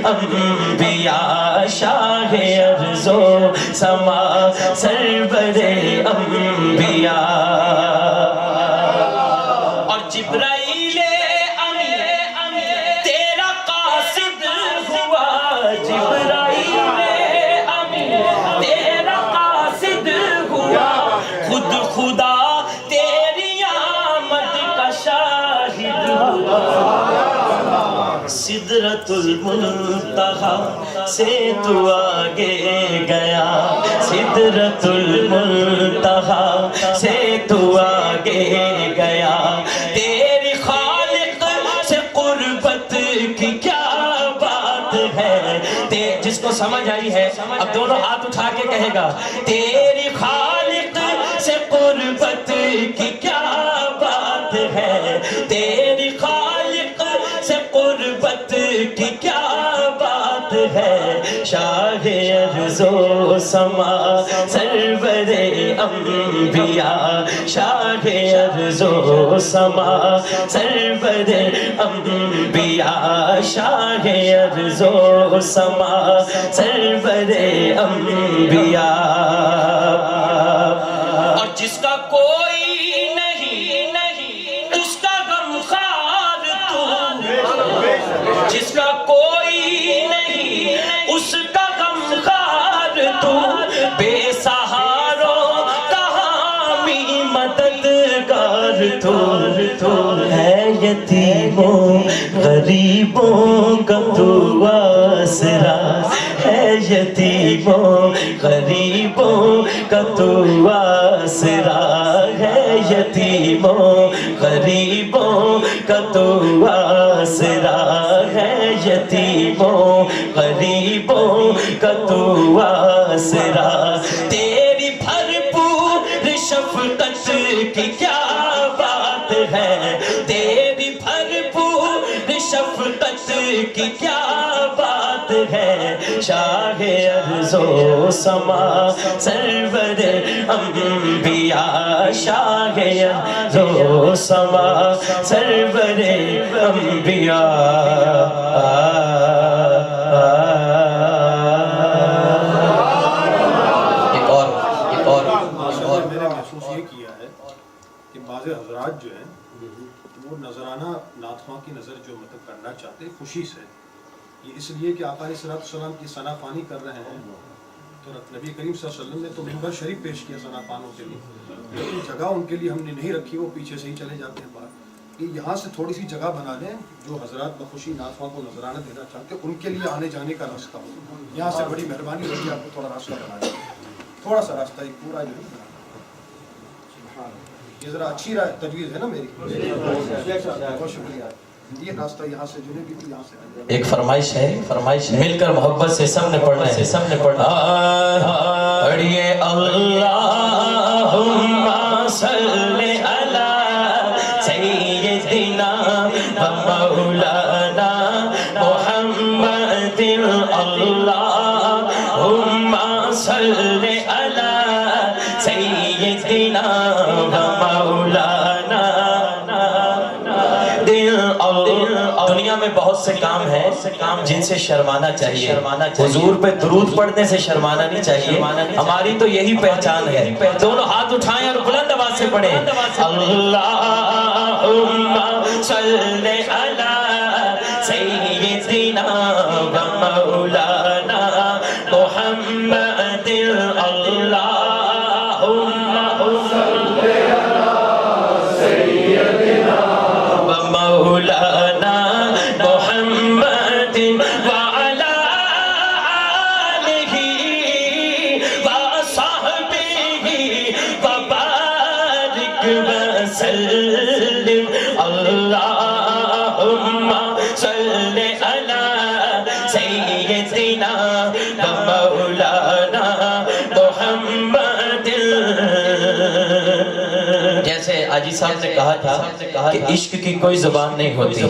انبیاء، شاہ ارض و سما سرور انبیاء۔ اور جبرائیل امین تیرا قاصد ہوا، جبرائیل امین تیرا قاصد ہوا، خود خدا تیری آمد کا شاہد ہوا، سدرۃ المنتہی سے تو آگے گیا، سدرۃ المنتہی سے تو آگے گیا، تیری خالق سے قربت کی کیا بات ہے، جس کو سمجھ آئی ہے اب دونوں ہاتھ اٹھا کے کہے گا، تیری خالق سے قربت کی کیا بات ہے، تیری خالق سے قربت کی کیا بات ہے، شاہ ارض و سما سرور انبیاء، شاہ ارض و سما سرور انبیاء، شاہ ارض و سما سرور انبیاء۔ اور جس کا کوئی نہیں اس کا غمخوار تو، جس کا کوئی نہیں اس کا غمخوار تو، بے سہاروں کا حامی مددگار تو، ہے یتیموں غریبوں کا تو آسرا، ہے یتیموں غریبوں کا تو آسرا، ہے یتیموں غریبوں کا تو آسرا، ہے یتیموں غریبوں کا تو آسرا، تیری بھرپور شفقت کی کیا بات ہے، تیری بھرپور شفقت کی کیا بات ہے، شاہ ارض و سما سرور انبیاء، شاہ ارض و سما سرور انبیاء۔ میں نے محسوس یہ کیا ہے کہ بعض حضرات جو ہیں وہ نذرانہ نعت خواں کی نظر جو مطلب کرنا چاہتے ہیں خوشی سے، یہ اس لیے کہ آقا علیہ السلام کی ثنا خوانی کر رہے ہیں، تو نبی کریم صلی اللہ علیہ وسلم نے تو منبر شریف پیش کیا ثنا خوانوں کے لیے، لیکن جگہ ان کے لیے ہم نے نہیں رکھی، وہ پیچھے سے ہی چلے جاتے ہیں باہر، کہ یہاں سے تھوڑی سی جگہ بنا لیں جو حضرات بخوشی ناطخواں کو نذرانہ دینا چاہتے ہیں ان کے لیے آنے جانے کا راستہ ہو. یہاں سے بڑی مہربانی ہوگی آپ کو تھوڑا راستہ بنا دیں, تھوڑا سا راستہ ایک پورا جو ہے یہ ذرا اچھی تجویز ہے نا میری. بہت شکریہ. یہ راستہ یہاں سے جنہیں بھی یہاں سے ایک فرمائش ہے مل کر محبت سے سب نے پڑھنا ہے. پڑھیے اللہم صلی علی سیدنا و مولانا محمد. اللہم صلی علی سیدنا و مولانا. دنیا میں بہت سے کام ہیں جن سے شرمانا چاہیے. حضور پہ درود پڑھنے سے شرمانا نہیں چاہیے. ہماری تو یہی پہچان ہے. دونوں ہاتھ اٹھائیں اور بلند آواز سے پڑھیں اللہم صلی علی سیدنا و مولانا محمد. اللہم صلی علی سیدنا و مولانا محمد وعلى آلہ وصحبہ وبارک وسلم. اللہم صلی علی سیدنا و مولانا محمد. جیسے آجی صاحب نے کہا تھا کہ عشق کی کوئی زبان نہیں ہوتی,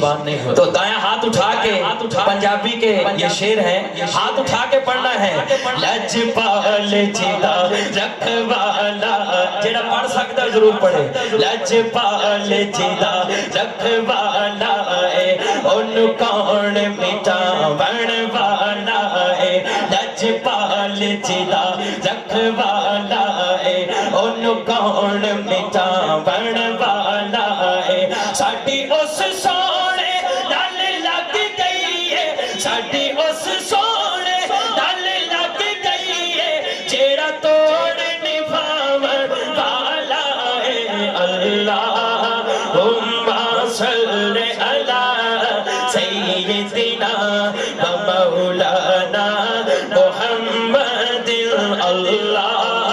تو دائیں ہاتھ اٹھا کے پنجابی کے یہ شعر ہیں, ہاتھ اٹھا کے پڑھنا ہے. لجپال جدا رکھوالا, جڑا پڑھ سکتا ضرور پڑھے. لجپال جدا رکھوالا اے انہوں کون مٹاون والا اے. لجپال جدا رکھوالا اے انہوں کون مٹاون والا اے. ساڈی اس سونے نال لگ گئی ہے, ساڈی اس سونے نال لگ گئی ہے, جیڑا توڑ نبھاون والا اے. اللہم صلی علی سیدنا و مولانا محمد. اللہم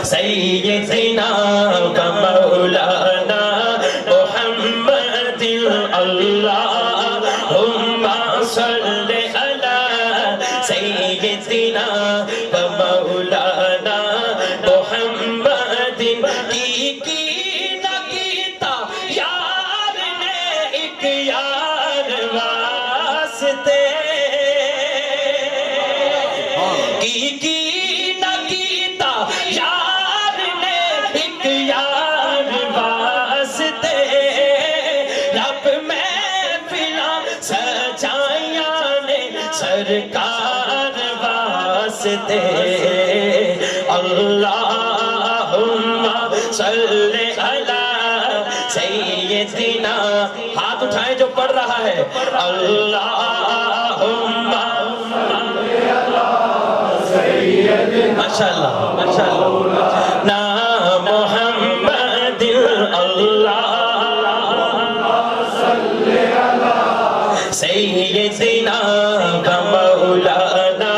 سیدنا و مولانا محمد. اللہم صلی علی سیدنا و مولانا محمد. کی نہ کیتا یار نے ایک یار واسطے, کی نہ کیتا یار نے ایک یار واسطے. رب محفلاں سجائیاں نے سرکار واسطے. اللہم صلی علی سیدنا, ہاتھ اٹھائیں جو پڑھ رہا ہے. اللہم ماشاءاللہ ماشاءاللہ نا محمد. اللہم صلی علی سیدنا و مولانا.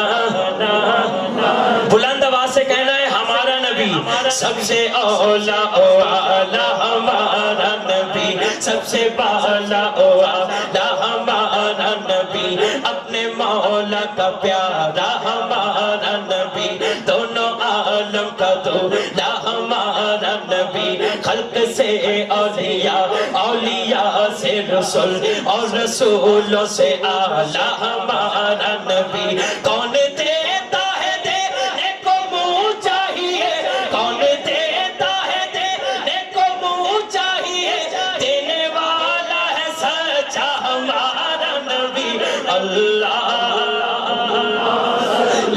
بلند آواز سے کہنا ہے ہمارا نبی سب سے اولا والا, ہمارا نبی سب سے بالا والا, ہمارا نبی اپنے مولا کا پیارا, ہمارا نبی دونوں عالم کا دولا, ہمارا نبی خلق سے اولیاء, اولیاء سے رسول اور رسولوں سے اعلیٰ. ہمارا نبی کون دیتا ہے دینے کو منہ چاہیے, کون دیتا ہے دینے کو منہ چاہیے, دینے والا ہے سچا ہمارا نبی. اللہ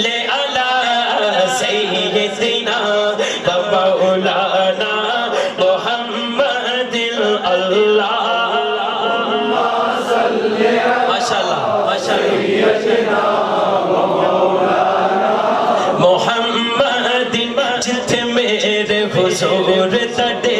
لے علی سیدنا و مولانا محمد. اللہ ماشاءاللہ ماشاءاللہ محمد. جتھے میرے حضور تڈے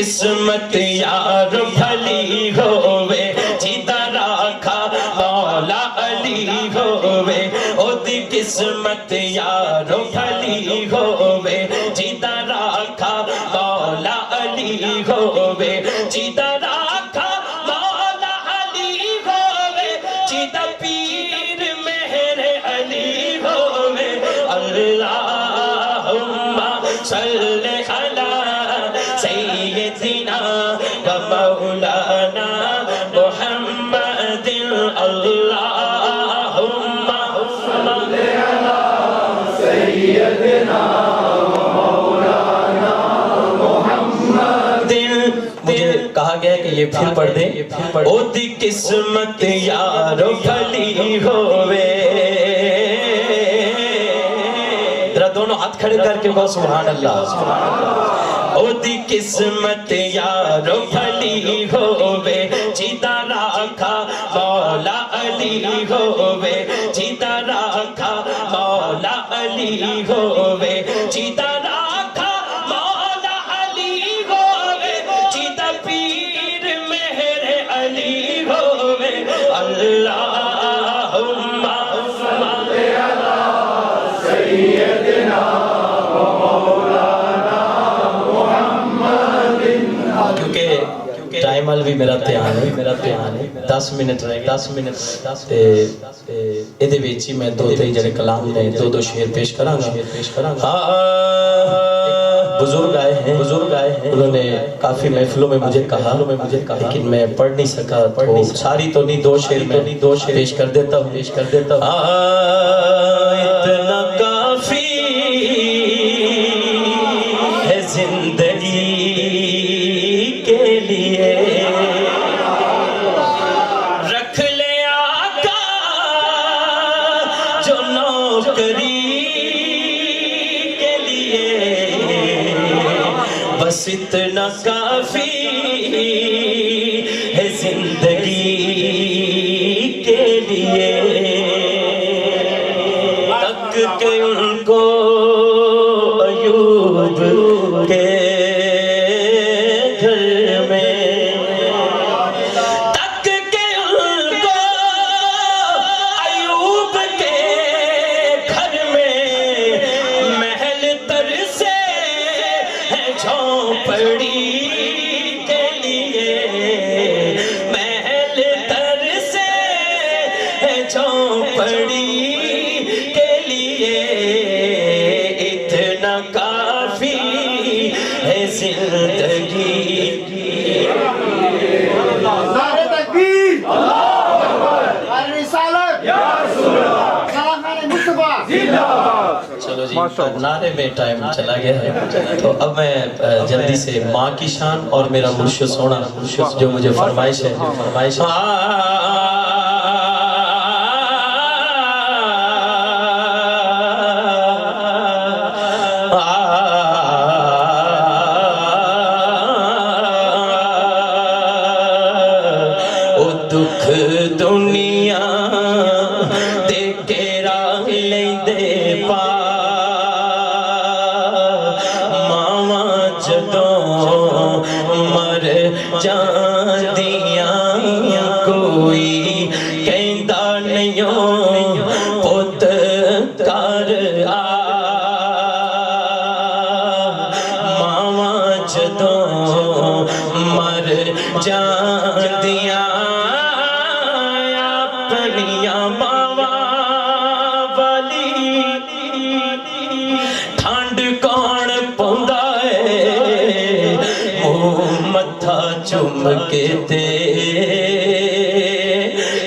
قسمت یار بھلی ہووے جیتا راکھا مولا علی ہووے اودی قسمت یار بھلی ہووے جیتا راکھا مولا علی ہووے جیتا راکھا مولا علی ہووے جیتا پیر مہر علی ہووے اللہم صلی علی سیدنا و مولانا محمد اللہم صلی علی سیدنا مجھے کہا گیا کہ یہ پھر پڑھ دیں او دی قسمت یارو بھلی ہووے ذرا دونوں ہاتھ کھڑے کر کے کہو سبحان اللہ او دی قسمت یارو بھلی ہووے جیتا راکھا مولا علی ہووے جیتا راکھا مولا علی ہووے جیتا راکھا مولا علی ہووے جیتا پیر مہر علی ہووے اللہم صلی علی سیدنا کیونکہ ٹائم وال بھی میرا دھیان ہے 10 منٹ رہ 10 منٹ ایدے وچ ہی میں دو تین جڑے کلام نے دو شعر پیش کراں گا بزرگ آئے ہیں انہوں نے کافی محفلوں میں مجھے کہا لیکن میں پڑھ نہیں سکا تو ساری تو نہیں دو شعر میں پیش کر دیتا ہوں اتنا کافی ہے زندگی کے لیے رکھ لے آقا جو نوکری کے لیے بس اتنا کافی ہے زندگی کے لیے تک کے ان کو ایوب کے گھر میں تک کے ان کو ایوب کے گھر میں محل تر سے ہے جھونپڑی کے لیے محل تر سے ہے جھونپڑی کے لیے اتنا کافی ہے زندگی نعرہ تکبیر نعرہ رسالت یا رسول اللہ سلام علیہ مصطفیٰ چلو جی نعرے میں ٹائم چلا گیا ہے تو اب میں جلدی سے ماں کی شان اور میرا مرشد سونا جو مجھے فرمائش ہے او دکھ دنیا دے کے راہ لیندے پا ماواں جدوں مر جاندیاں کوئی کہندا نہیں پت کر آ ماواں جدوں مر جاندیاں اپنیاں ماواں والی ٹھنڈ کون پوندا ہے منہ متھا چوم کے تے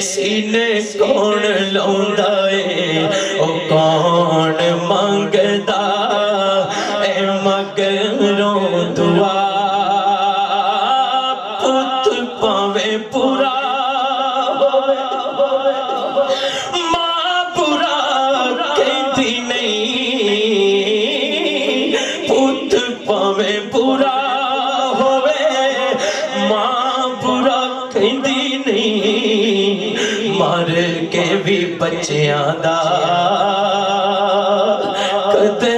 سینے کون لاوندا ہے او کون منگدا اے مگروں دعا پت پاوے پورا ماں برا کہندی نہیں پت پاوے برا ہووے ماں برا کہندی نہیں مر کے بھی بچیاں دا کدے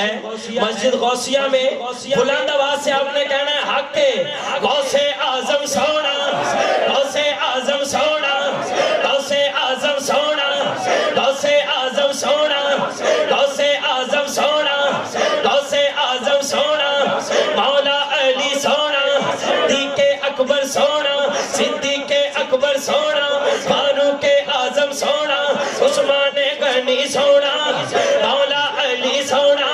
ہے. مسجد غوثیہ میں بلند آواز سے آپ نے کہنا ہے حق کے غوث اعظم سونا, غوث اعظم سونا, غوث اعظم سونا, غوث اعظم سونا, غوث اعظم سونا, غوث اعظم سونا, مولا علی سونا, صدیق اکبر سونا, صدیق اکبر سونا, فاروق اعظم سونا, عثمان غنی سونا, مولا علی سونا,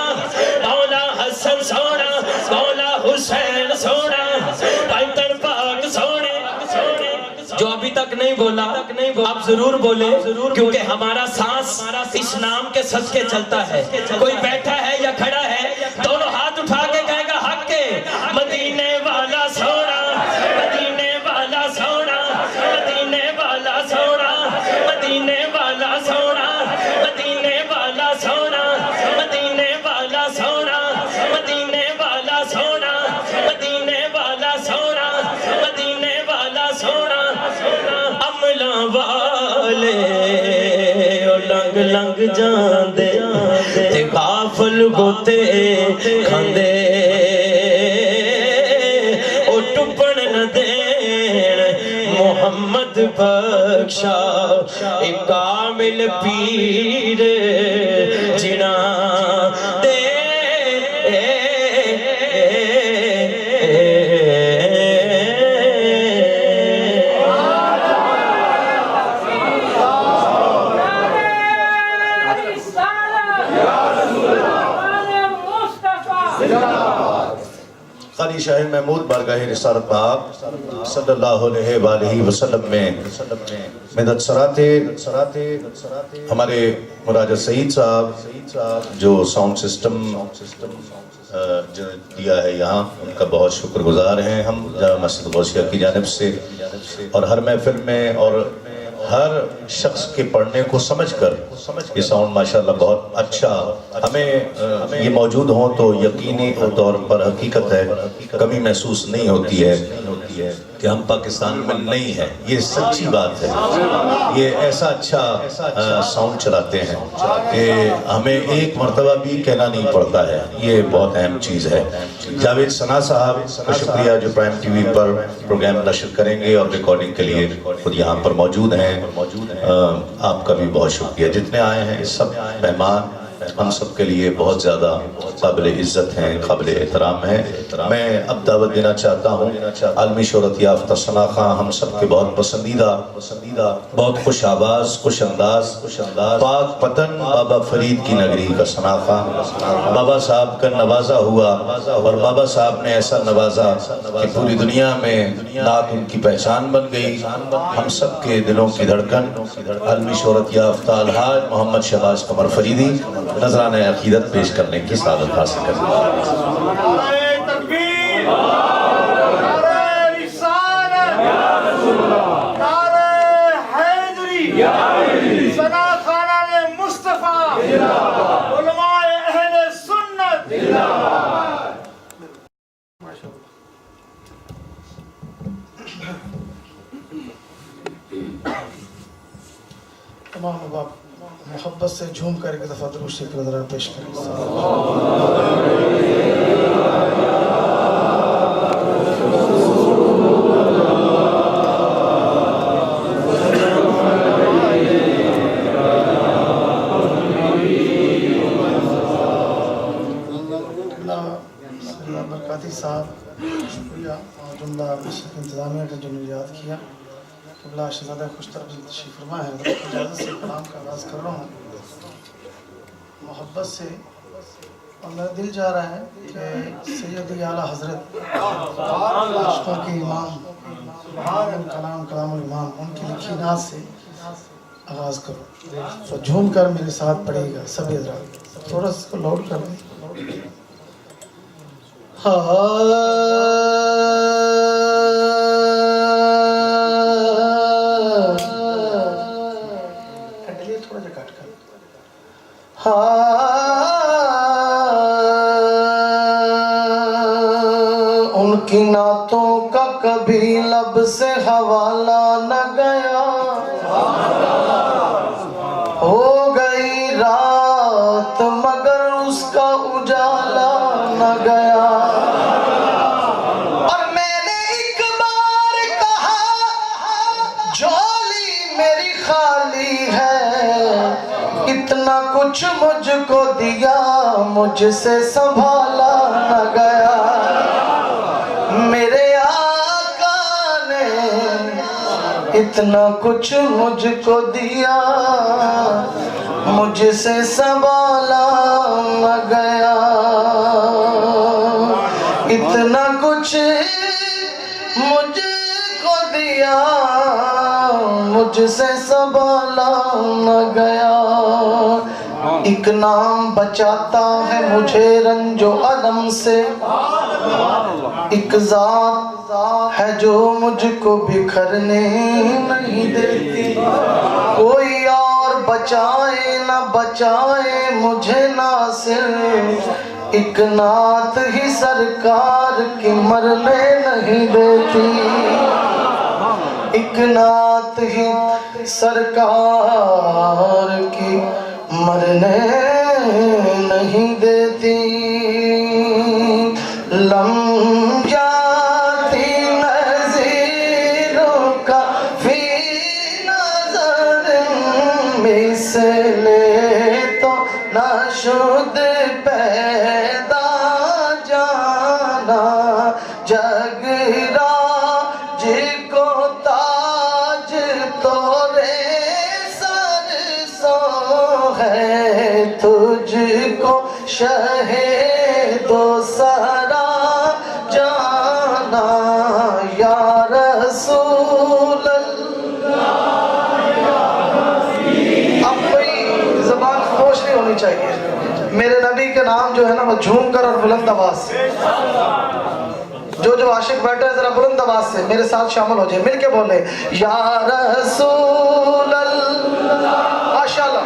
مولا حسن سونا, مولا حسین سونا, پائتن پاک سونے. جو ابھی تک نہیں بولا آپ ضرور بولے, کیونکہ ہمارا سانس اس نام کے صدقے چلتا ہے. کوئی بیٹھا ہے یا کھڑا ہے, دونوں ہاتھ اٹھا کے کہے گا حق کے مدینے والا سونا, مدینے والا سونا, مدینے والا سونا, مدینے والا سونا, مدینے والا سونا, مدینے والا سونا, مدینے والا سونا, مدینے والا سونا, مدینے والا سونا. عملہ والے لنگ لنگ جاندے تے غافل گوتے کھاندے, او ٹپن نہ دین محمد بخشا ایک کامل پیر جنا دے. قاری شاہ محمود بارگاہ رسالت باب صلی اللہ علیہ وآلہ وسلم میں مدد سراتے ہمارے مراجع سعید صاحب جو ساؤنڈ سسٹم دیا ہے یہاں, ان کا بہت شکر گزار ہیں ہم جامع مسجد غوثیہ کی جانب سے. اور ہر محفل میں اور ہر شخص کے پڑھنے کو سمجھ کر یہ ساؤنڈ ماشاءاللہ بہت اچھا, ہمیں یہ موجود ہوں تو یقینی طور پر حقیقت ہے کمی محسوس نہیں ہوتی ہے کہ ہم پاکستان میں نہیں ہیں. یہ سچی بات ہے, یہ ایسا اچھا ساؤنڈ چلاتے ہیں کہ ہمیں ایک مرتبہ بھی کہنا نہیں پڑتا ہے. یہ بہت اہم چیز ہے. جاوید ثنا صاحب کا شکریہ جو پرائم ٹی وی پر پروگرام نشر کریں گے اور ریکارڈنگ کے لیے خود یہاں پر موجود ہیں. آپ کا بھی بہت شکریہ. جتنے آئے ہیں سب مہمان ہم سب کے لیے بہت زیادہ قابل عزت ہیں, قابل احترام ہیں. میں اب دعوت دینا چاہتا ہوں عالمی شہرت یافتہ ثنا خان, ہم سب کے بہت پسندیدہ, بہت خوش آواز, خوش انداز, پاک پتن بابا فرید کی نگری کا ثنا خان. بابا صاحب کا نوازا ہوا اور بابا صاحب نے ایسا نوازا کہ پوری دنیا میں نعت ان کی پہچان بن گئی. ہم سب کے دلوں کی دھڑکن عالمی شہرت یافتہ الحاج محمد شہباز قمر فریدی نذرانہ عقیدت پیش کرنے کی سعادت حاصل کریں. نعرہ تکبیر, نعرہ رسالت, نعرہ حیدری, ثنا خانان مصطفیٰ, علماء اہل سنت. تمام احباب محبت سے جھوم کر ایک دفعہ درود شریف نظرانہ پیش کریں. برکاتی صاحب شکریہ اور جملہ انتظامیہ کا جو نے یاد کیا. قبلہ شہزادہ خوش طرف تشریف فرما ہے. اجازت سے کلام کا آغاز کر رہا ہوں محبت سے, اور میرا دل جا رہا ہے کہ سیدی اعلیٰ حضرت عاشقوں کے امام کلام الامام ان کی لکھی نعت سے آغاز کرو. تو جھوم کر میرے ساتھ پڑھے گا سب حضرات, تھوڑا سا لاؤڈ کر دیں. ان کی نعتوں کا کبھی لب سے حوالہ نہ گیا, ہو گئی رات مگر مجھ سے سنبھالا نہ گیا، میرے آقا نے اتنا کچھ مجھ کو دیا، مجھ سے سنبھالا نہ گیا، اتنا کچھ مجھ کو دیا، مجھ سے سنبھالا نہ گیا، ایک نام بچاتا ہے مجھے رنج و الم سے، ایک ذات ہے جو مجھ کو بکھرنے نہیں دیتی، کوئی اور بچائے نہ بچائے مجھے ناصر، ایک نعت ہی سرکار کی مرنے نہیں دیتی، ایک نعت ہی سرکار کی مرنے نہیں دیتی، لم جاتی نظیروں کا فی نظر مثل تو نہ شد پیدا جانا، جگ راج کو تاج تورے سر سو ہے، تجھ کو شہ دو سرا جانا، یا رسول اللہ۔ اب کوئی زبان خاموش نہیں ہونی چاہیے، میرے نبی کے نام جو ہے نا وہ جھوم کر اور بلند آواز سے، جو عاشق بیٹھے ہیں ذرا بلند آواز سے میرے ساتھ شامل ہو جائے، مل کے بولے یا رسول اللہ، ماشاءاللہ،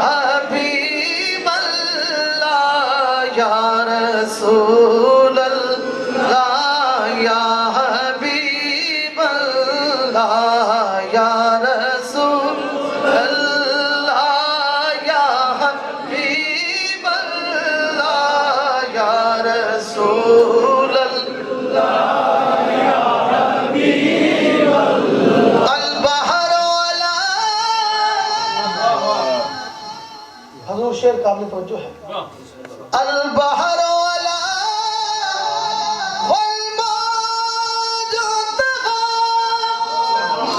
حبیب اللہ، یا رسول اللہ، یا حبیب اللہ، یا رسول اللہ، یا حبیب اللہ، یا رسول البحر والا، حضور شعر قابل توجہ ہے، البحر والا والموج طغى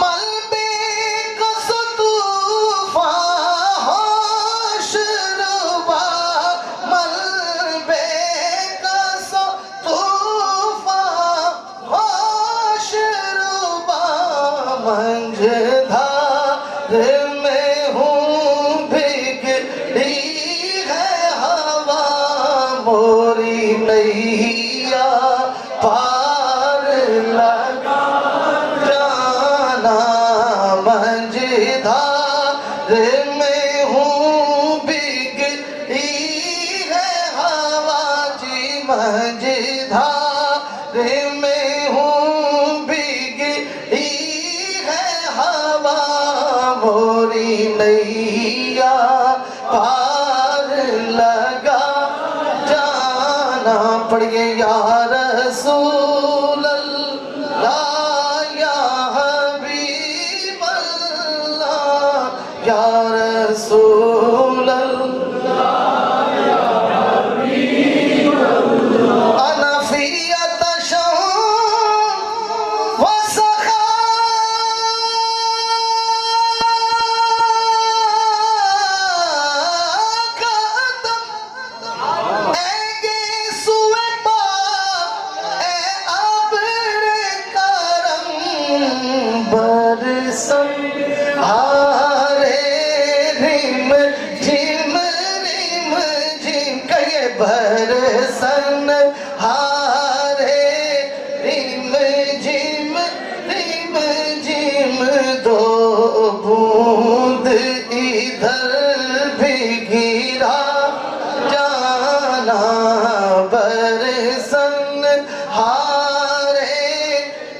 مل بكس طوفان حشربا مل بكس طوفان حشربا منجدھار میں ہوں بگڑی ہے ہوا، موری نیا پار لگا جانا، منجدھار میں ہوں بگڑی ہے ہوا، جی منجدھار میں ہوں بگڑی ہے ہوا، موری نیا پار لگا جانا، پڑھئے یا رسول اللہ، یا حبیب اللہ، یا رسول اللہ، انا فی عطشٍ وسخاء برسن ہارے ریم جھم کہیے برسن ہارے ریم جھم دو بوند ادھر بھی گرا جانا، برسن ہارے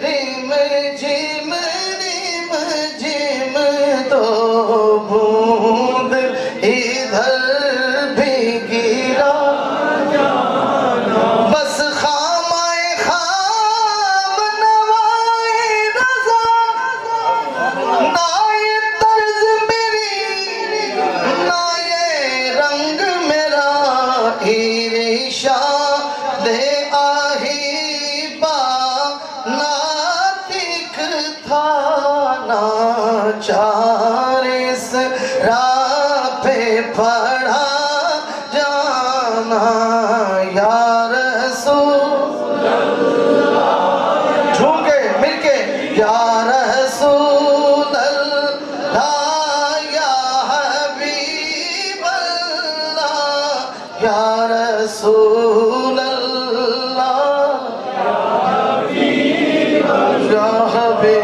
ریم جھم دو بوند ادھر بھی گرا جانا، بس خامائے خام نوائے رضا، نہ یہ طرز میری نہ یہ رنگ میرا، چار اس راہ پہ پڑھا جانا یا رسول اللہ، جھوم کے مل کے یا رسول اللہ یا حبیب اللہ یا رسول اللہ یا حبیب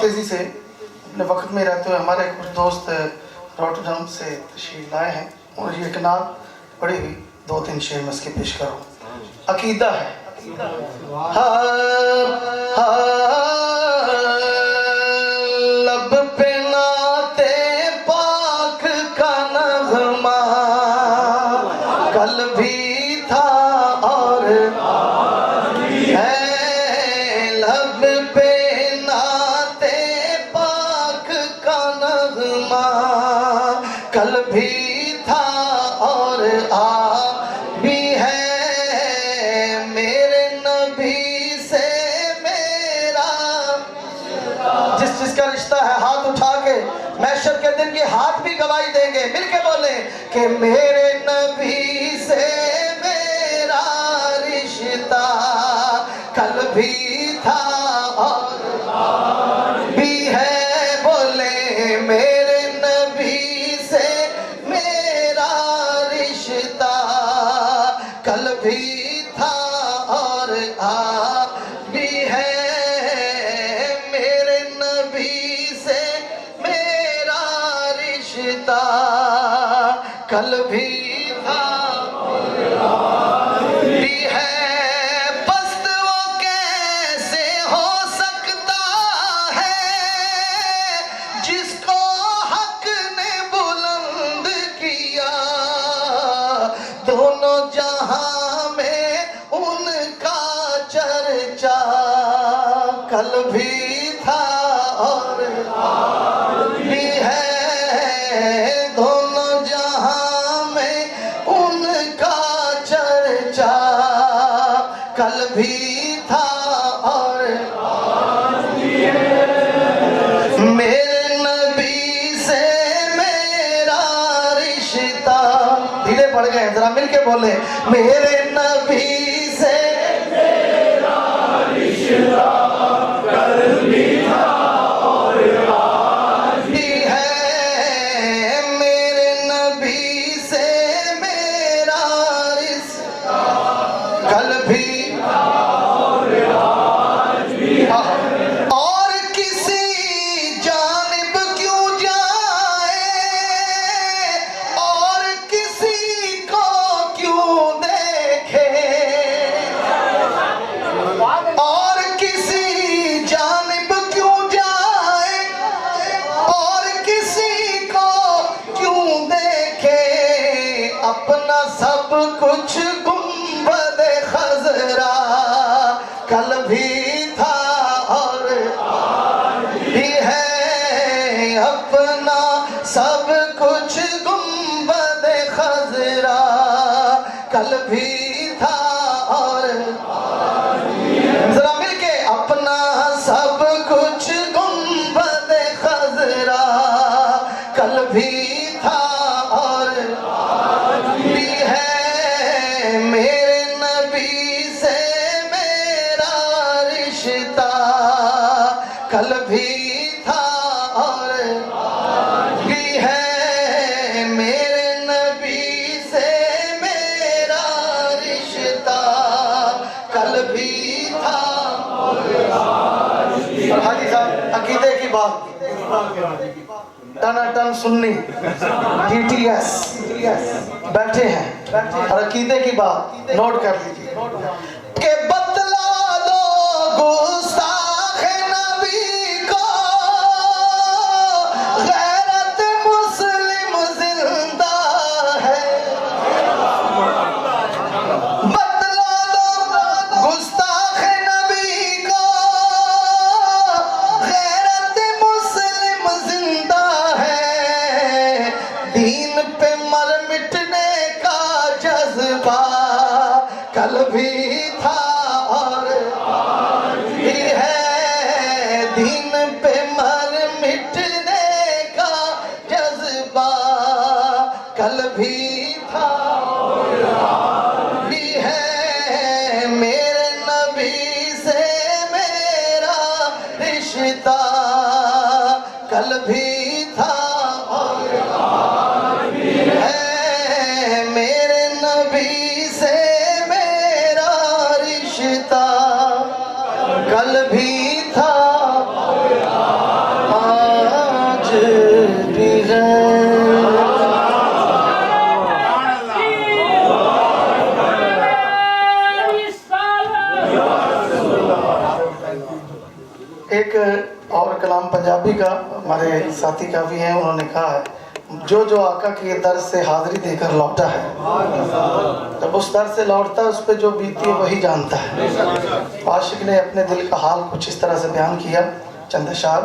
تیزی سے اپنے وقت میں رہتے ہوئے ہمارے کچھ دوست روٹرڈم سے تشریف لائے ہیں اور یہ ایک نعت پڑھی ہوئی 2-3 شعر میں اس کے پیش کروں. عقیدہ ہے لب پہ نعت پاک کا نغمہ کل بھی تھا اور ہے، لب پہ نعت پاک کا نغمہ کل بھی تھا اور بھی ہے، میرے نبی سے میرا جس کا رشتہ ہے ہاتھ اٹھا کے محشر کے دن کے ہاتھ بھی گواہی دیں گے، مل کے بولیں کہ میرے نبی سے میرا رشتہ کل بھی تھا اور بھی ہے، بولے میرے نبی سے میرا رشتہ کل بھی تھا اور بھی ہے، میرے نبی سے میرا رشتہ کل بھی تھا بھی ہے، پست وہ کیسے ہو سکتا ہے جس کو حق نے بلند کیا، دونوں جہاں میں ان کا چرچا کل بھی تھا اور بھی ہے، دونوں جہاں میں ان کا چرچا کل بھی تھا اور میرے نبی سے میرا رشتہ، دھیرے پڑھ گئے ذرا مل کے بولے میرے نبی سے میرا رشتہ کل بھی تھا اور بھی ہے، میرے نبی سے میرا رشتہ کل بھی اور کسی جانب کیوں جائے اور کسی کو کیوں دیکھے، اور کسی جانب کیوں جائے اور کسی کو کیوں دیکھے، اپنا سب کچھ گنبد خضرا کل بھی تھا اور بھی ہے، اپنا سب کچھ گنبد خضرا کل بھی تھا اور ذرا مل کے اپنا سب کچھ گنبد خضرا کل بھی تھا اور بھی ہے، میرے نبی سے میرا رشتہ کل بھی تھا اور بھی ہے، میرے نبی سے میرا رشتہ کل بھی تھا. حاجی صاحب عقیدے کی بات ٹن سنی DTS بیٹھے ہیں اور عقیدے کی بات نوٹ کر لیجیے کہ بتلا دو گستاخ نبی کو غیرت مسلم زندہ ہے، بتلا دو گستاخ نبی کو غیرت مسلم زندہ ہے، دین پہ مر مٹنے کا جذبہ کل بھی تھا بھی ہے میرے نبی سے میرا رشتہ کل بھی تھا ہے میرے نبی سے میرا رشتہ کل بھی تھا آج بھی ہے ایک اور کلام پنجابی کا ہمارے ساتھی کافی ہیں انہوں نے کہا ہے جو آقا کے در سے حاضری دے کر لوٹا ہے جب اس در سے لوٹتا ہے اس پہ جو بیتی ہے وہی جانتا ہے عاشق نے اپنے دل کا حال کچھ اس طرح سے بیان کیا چند اشعار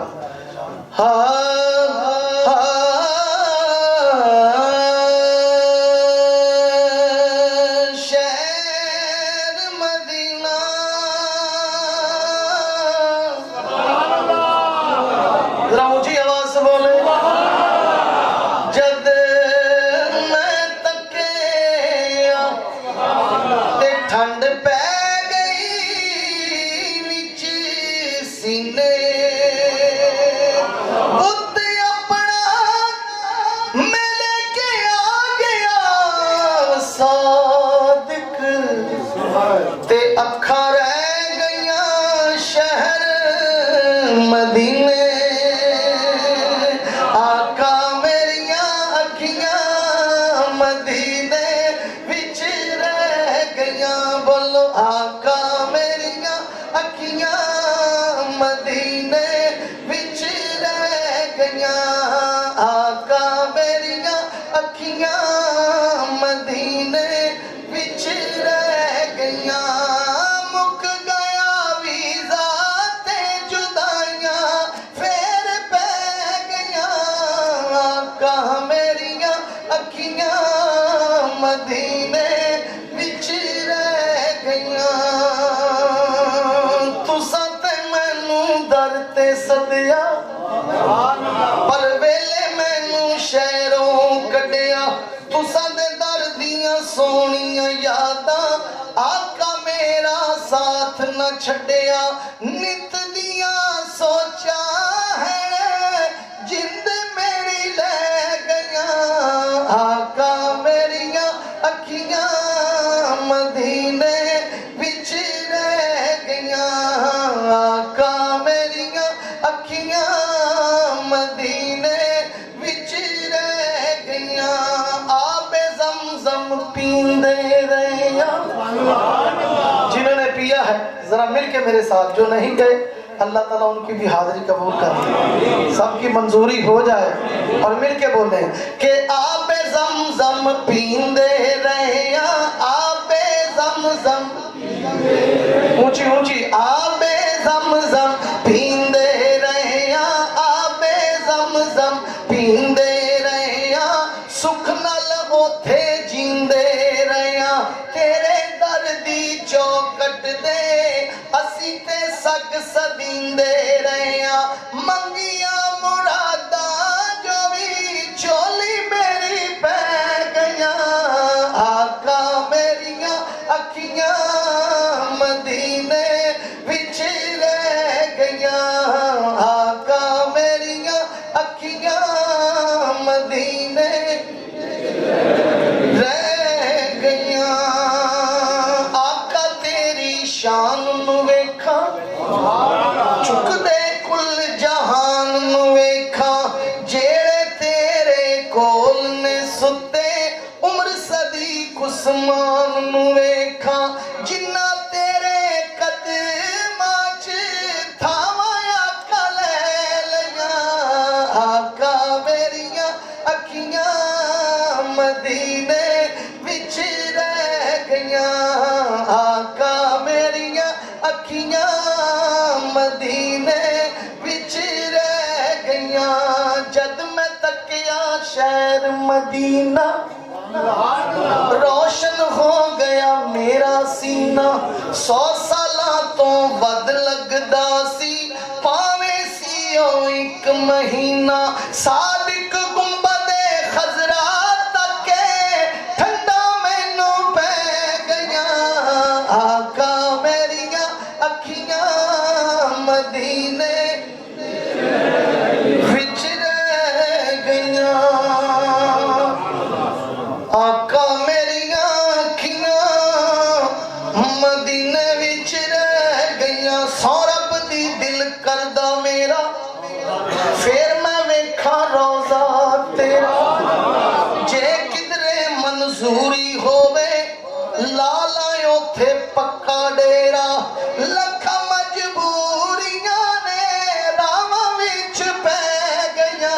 شہر مدینہ ذرا اونچی آواز سے بولے جد میں تکیا تے ٹھنڈ پہ گئی وچ سینے بت اپنا میں لے کے آ گیا صادق تے اکھاں رہ گئیاں شہر مدینے آقا میریاں اکھیاں مدینے وچ رہ گئیاں بولو آقا میریاں اکھیاں مدینے وچ رہ گئیاں آقا میریاں اکھیاں مدینے وچ رہ گئیاں مک گیا ویزا تے جدائیاں پھر پہ گئیاں آقا میریاں اکھیاں مدینے وچ رہ گئیاں تساں تے مینوں در تے سدیا پر ویلے مینوں شہروں کڈیا تساں دے در دیاں سونیاں یاداں آقا میرا ساتھ نہ چھڈیا نت دیاں سوچاں ہے جند میری لے گئیاں آقا میریاں اکھیاں مدینے وچ رہ گئیاں آقا میریاں اکھیاں مدینے وچ رہ گئیاں آب زمزم پیندے رہیاں جنہوں نے پیا ہے ذرا مل کے میرے ساتھ جو نہیں گئے اللہ تعالیٰ ان کی بھی حاضری قبول کر لے سب کی منظوری ہو جائے اور مل کے بولیں کہ آب زمزم پیندے رہیاں آب زمزم اونچی اونچی آب زمزم پیندے رہیاں آب زمزم پیندے رہیاں سکھ نال اوتھے جیندے رہیاں تیرے در دی چوکٹ دے اسی تے سگ سدیندے رہیاں منگیاں مراداں جو بھی چولی میری پہ گئیاں آقا میریاں اکھیاں مدینے وچ رہ گئیاں آقا میریاں اکھیاں مدینے رہ گئیاں آقا تیری شان نو ویکھاں چک دے کل جہان نو ویکھاں جیڑے تیرے کول نے ستے عمر صدیق عثمان نو ویکھاں جنہ تیرے قدماں چ تھاواں آقا لے لیاں آقا میریاں اکھیاں مدینے وچ رہ گئیاں آقا میریاں اکھیاں مدینے وچ رہ گئیاں جد میں تکیا شہر مدینہ روشن ہو گیا میرا سینہ 100 سالاں تو ود لگدا سی پاویں مہینہ صادق گنبد خضرا تک ٹھنڈا مینو پہ گیا آقا میریاں اکھیاں مدینے وچ رہ گیا آقا میریاں اکھیاں مدینے وچ رہ گیا سورب دی دل کردہ میرا پھر میں ویکھاں روضہ تیرا جے کدرے منظوری ہووے لالا اوتھے پکا ڈیرا لکھاں مجبوریاں نے راواں وچ پہ گیا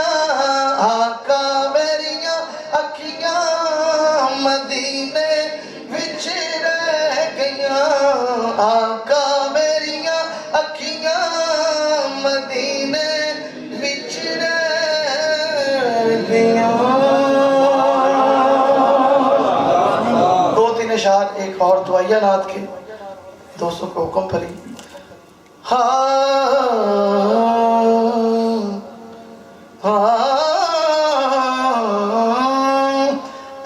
آقا میریاں اکھیاں مدینے وچ رہ گیا آقا میریاں اکھیاں مدینے وچ رہ گیا دو تین اشعار ایک اور دعائیہ نعت کے دوستوں کو حکم پھری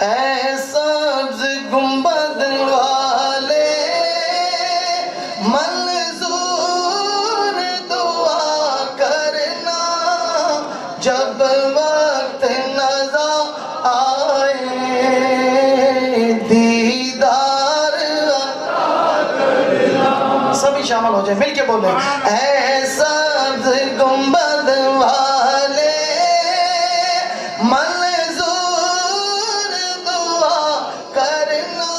اے سبز گنبد والے منظور دعا کرنا جب وقت نظر آئے دیدار سبھی شامل ہو جائیں مل کے بولیں اے سبز گنبد والے منظور دعا کرنا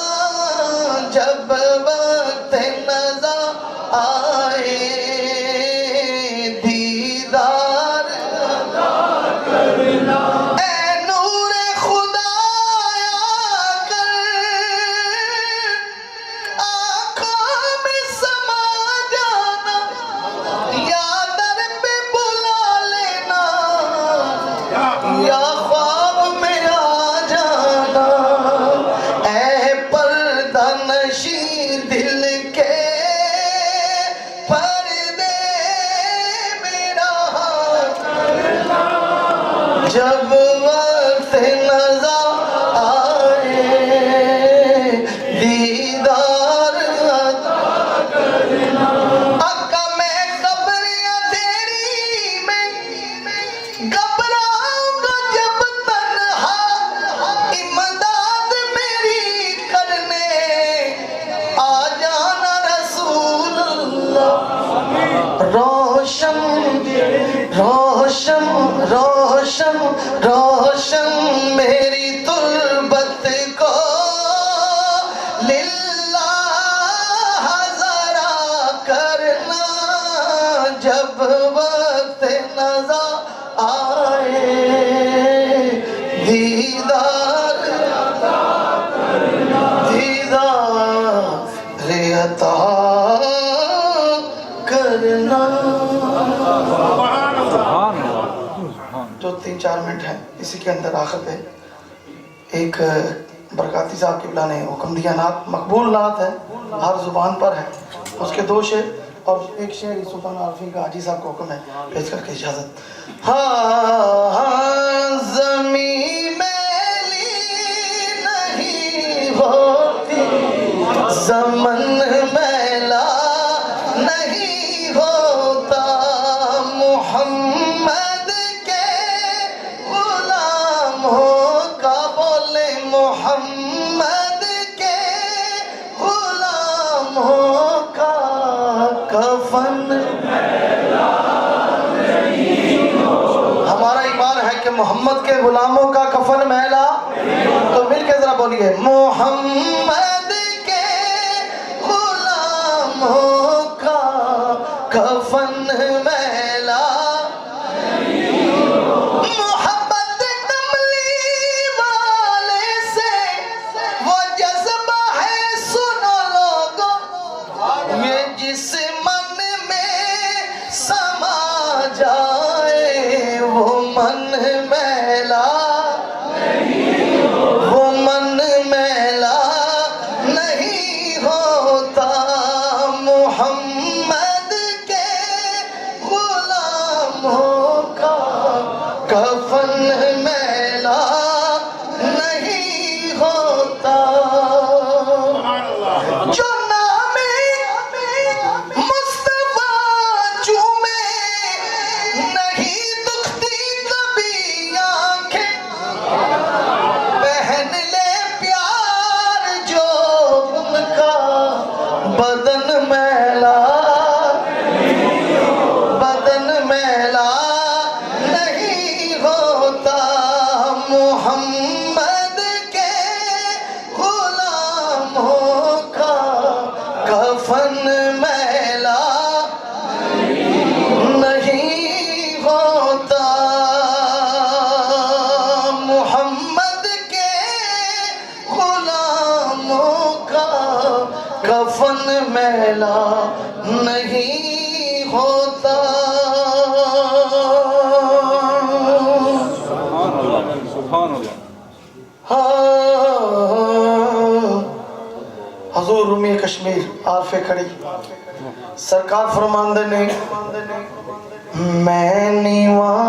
جب وقت نظر آئے دیدار اے نور خدا آیا کر آنکھوں میں سما جانا یا در پہ بلا لینا یا خواب میں آ جانا اے پردہ نشین دل کے پردے میرا جب وقت نظر آئے دیدار آقا میں خبریاں تیری میں گھبراؤں گا جب تنہا امداد میری کرنے آ جانا رسول اللہ روشن روشن روشن روشن میری تربت کو للہ ذرا کرنا جب وقت نظر آئے دیدار دیدار عطا کرنا جو 3-4 منٹ ہیں اسی کے اندر آخر پہ ایک برکاتی صاحب قبلہ نے حکم دیا نعت مقبول نعت ہے ہر زبان پر ہے اس کے 2 شعر اور ایک شعر سلطان عارفین کا حاجی صاحب کو حکم ہے پیش کر کے اجازت زمین میلی نہیں ہوتی زمن میلا نہیں ہوتا محمد کے غلاموں کا بولے محمد کے غلاموں کا کفن ہمارا ایمان ہے کہ محمد کے غلاموں کا کفن میلا تو مل کے ذرا بولیے محمد کے غلاموں کا کفن میلا محبت کملی والے سے وہ جذبہ ہے سنو لوگوں یہ جس من میں سما جائے وہ من میلا وہ من میلا نہیں ہوتا محمد کے غلاموں کا ہوتا حضور رومی کشمیر عارف کھڑی سرکار فرماندے نے میں نیواں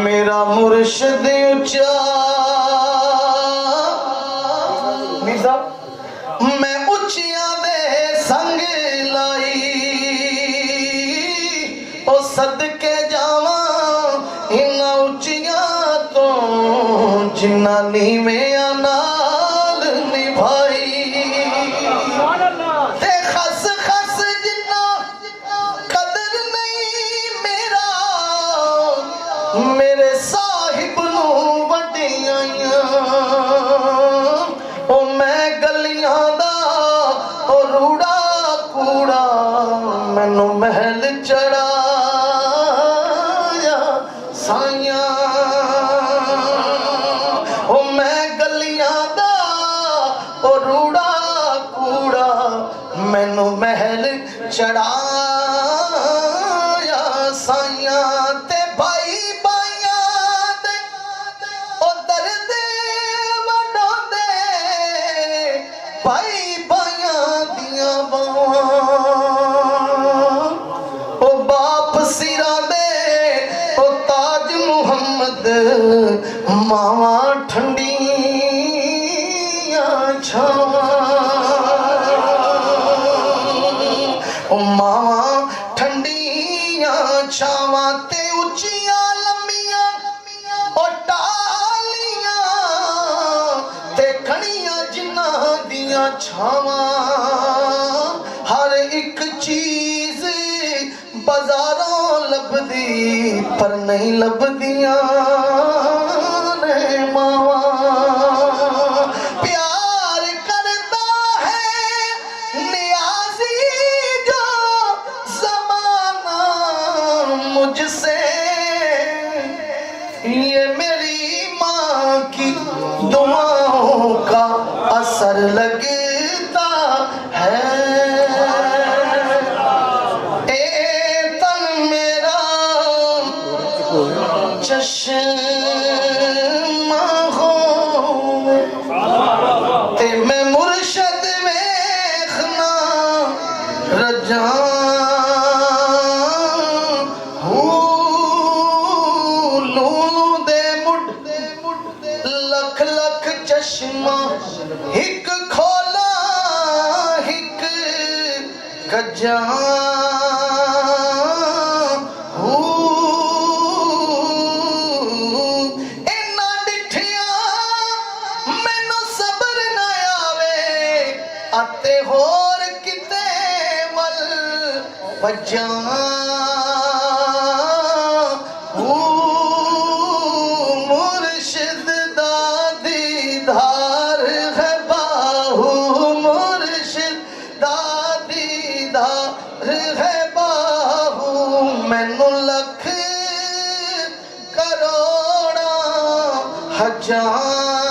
میرا مرشد اونچا مرزا میں اونچیاں دے سنگ لائی او صدقے جاواں انہاں اونچیاں تو جنہ نیویں نال نبھائی تے خس خس جنہ قدر نہیں میرا میرے صاحب نو وڈیاں او میں گلیاں دا او روڑا کوڑا مینوں محل چڑھایا سائیاں او میں گلیاں دا او روڑا کوڑا مینوں محل چڑھایا سائیاں تے بھائی بھائیاں دے او درد وڈاندے بھائی بھائیاں دیاں باواں او باپ سراں دے او تاج محمد ماواں ٹھنڈیاں چھاواں او ماواں ٹھنڈیاں چھاواں تے اونچیاں لمبیاں او ٹالیاں تے کھڑیاں جنہاں دیاں چھاواں ہر ایک چیز بازاروں لبدی پر نہیں لبدیاں نے ماواں پیار کرتا ہے نیازی جو زمانہ مجھ سے یہ میری ماں کی دعاؤں کا اثر لگتا ہے اے تن میرا چشمہ ہو تے میں مرشد ویکھنا رجاں لولو دے مڈ لکھ لکھ چشمہ ہک کھولا ہک کجاں اینا ڈٹھیاں مینوں صبر نہ آوے اتے ہور کتے ول بجاں مرشد دا دیدار ہے باہو مرشد دا دیدار ہے باہو مینوں لکھ کروڑاں ہزار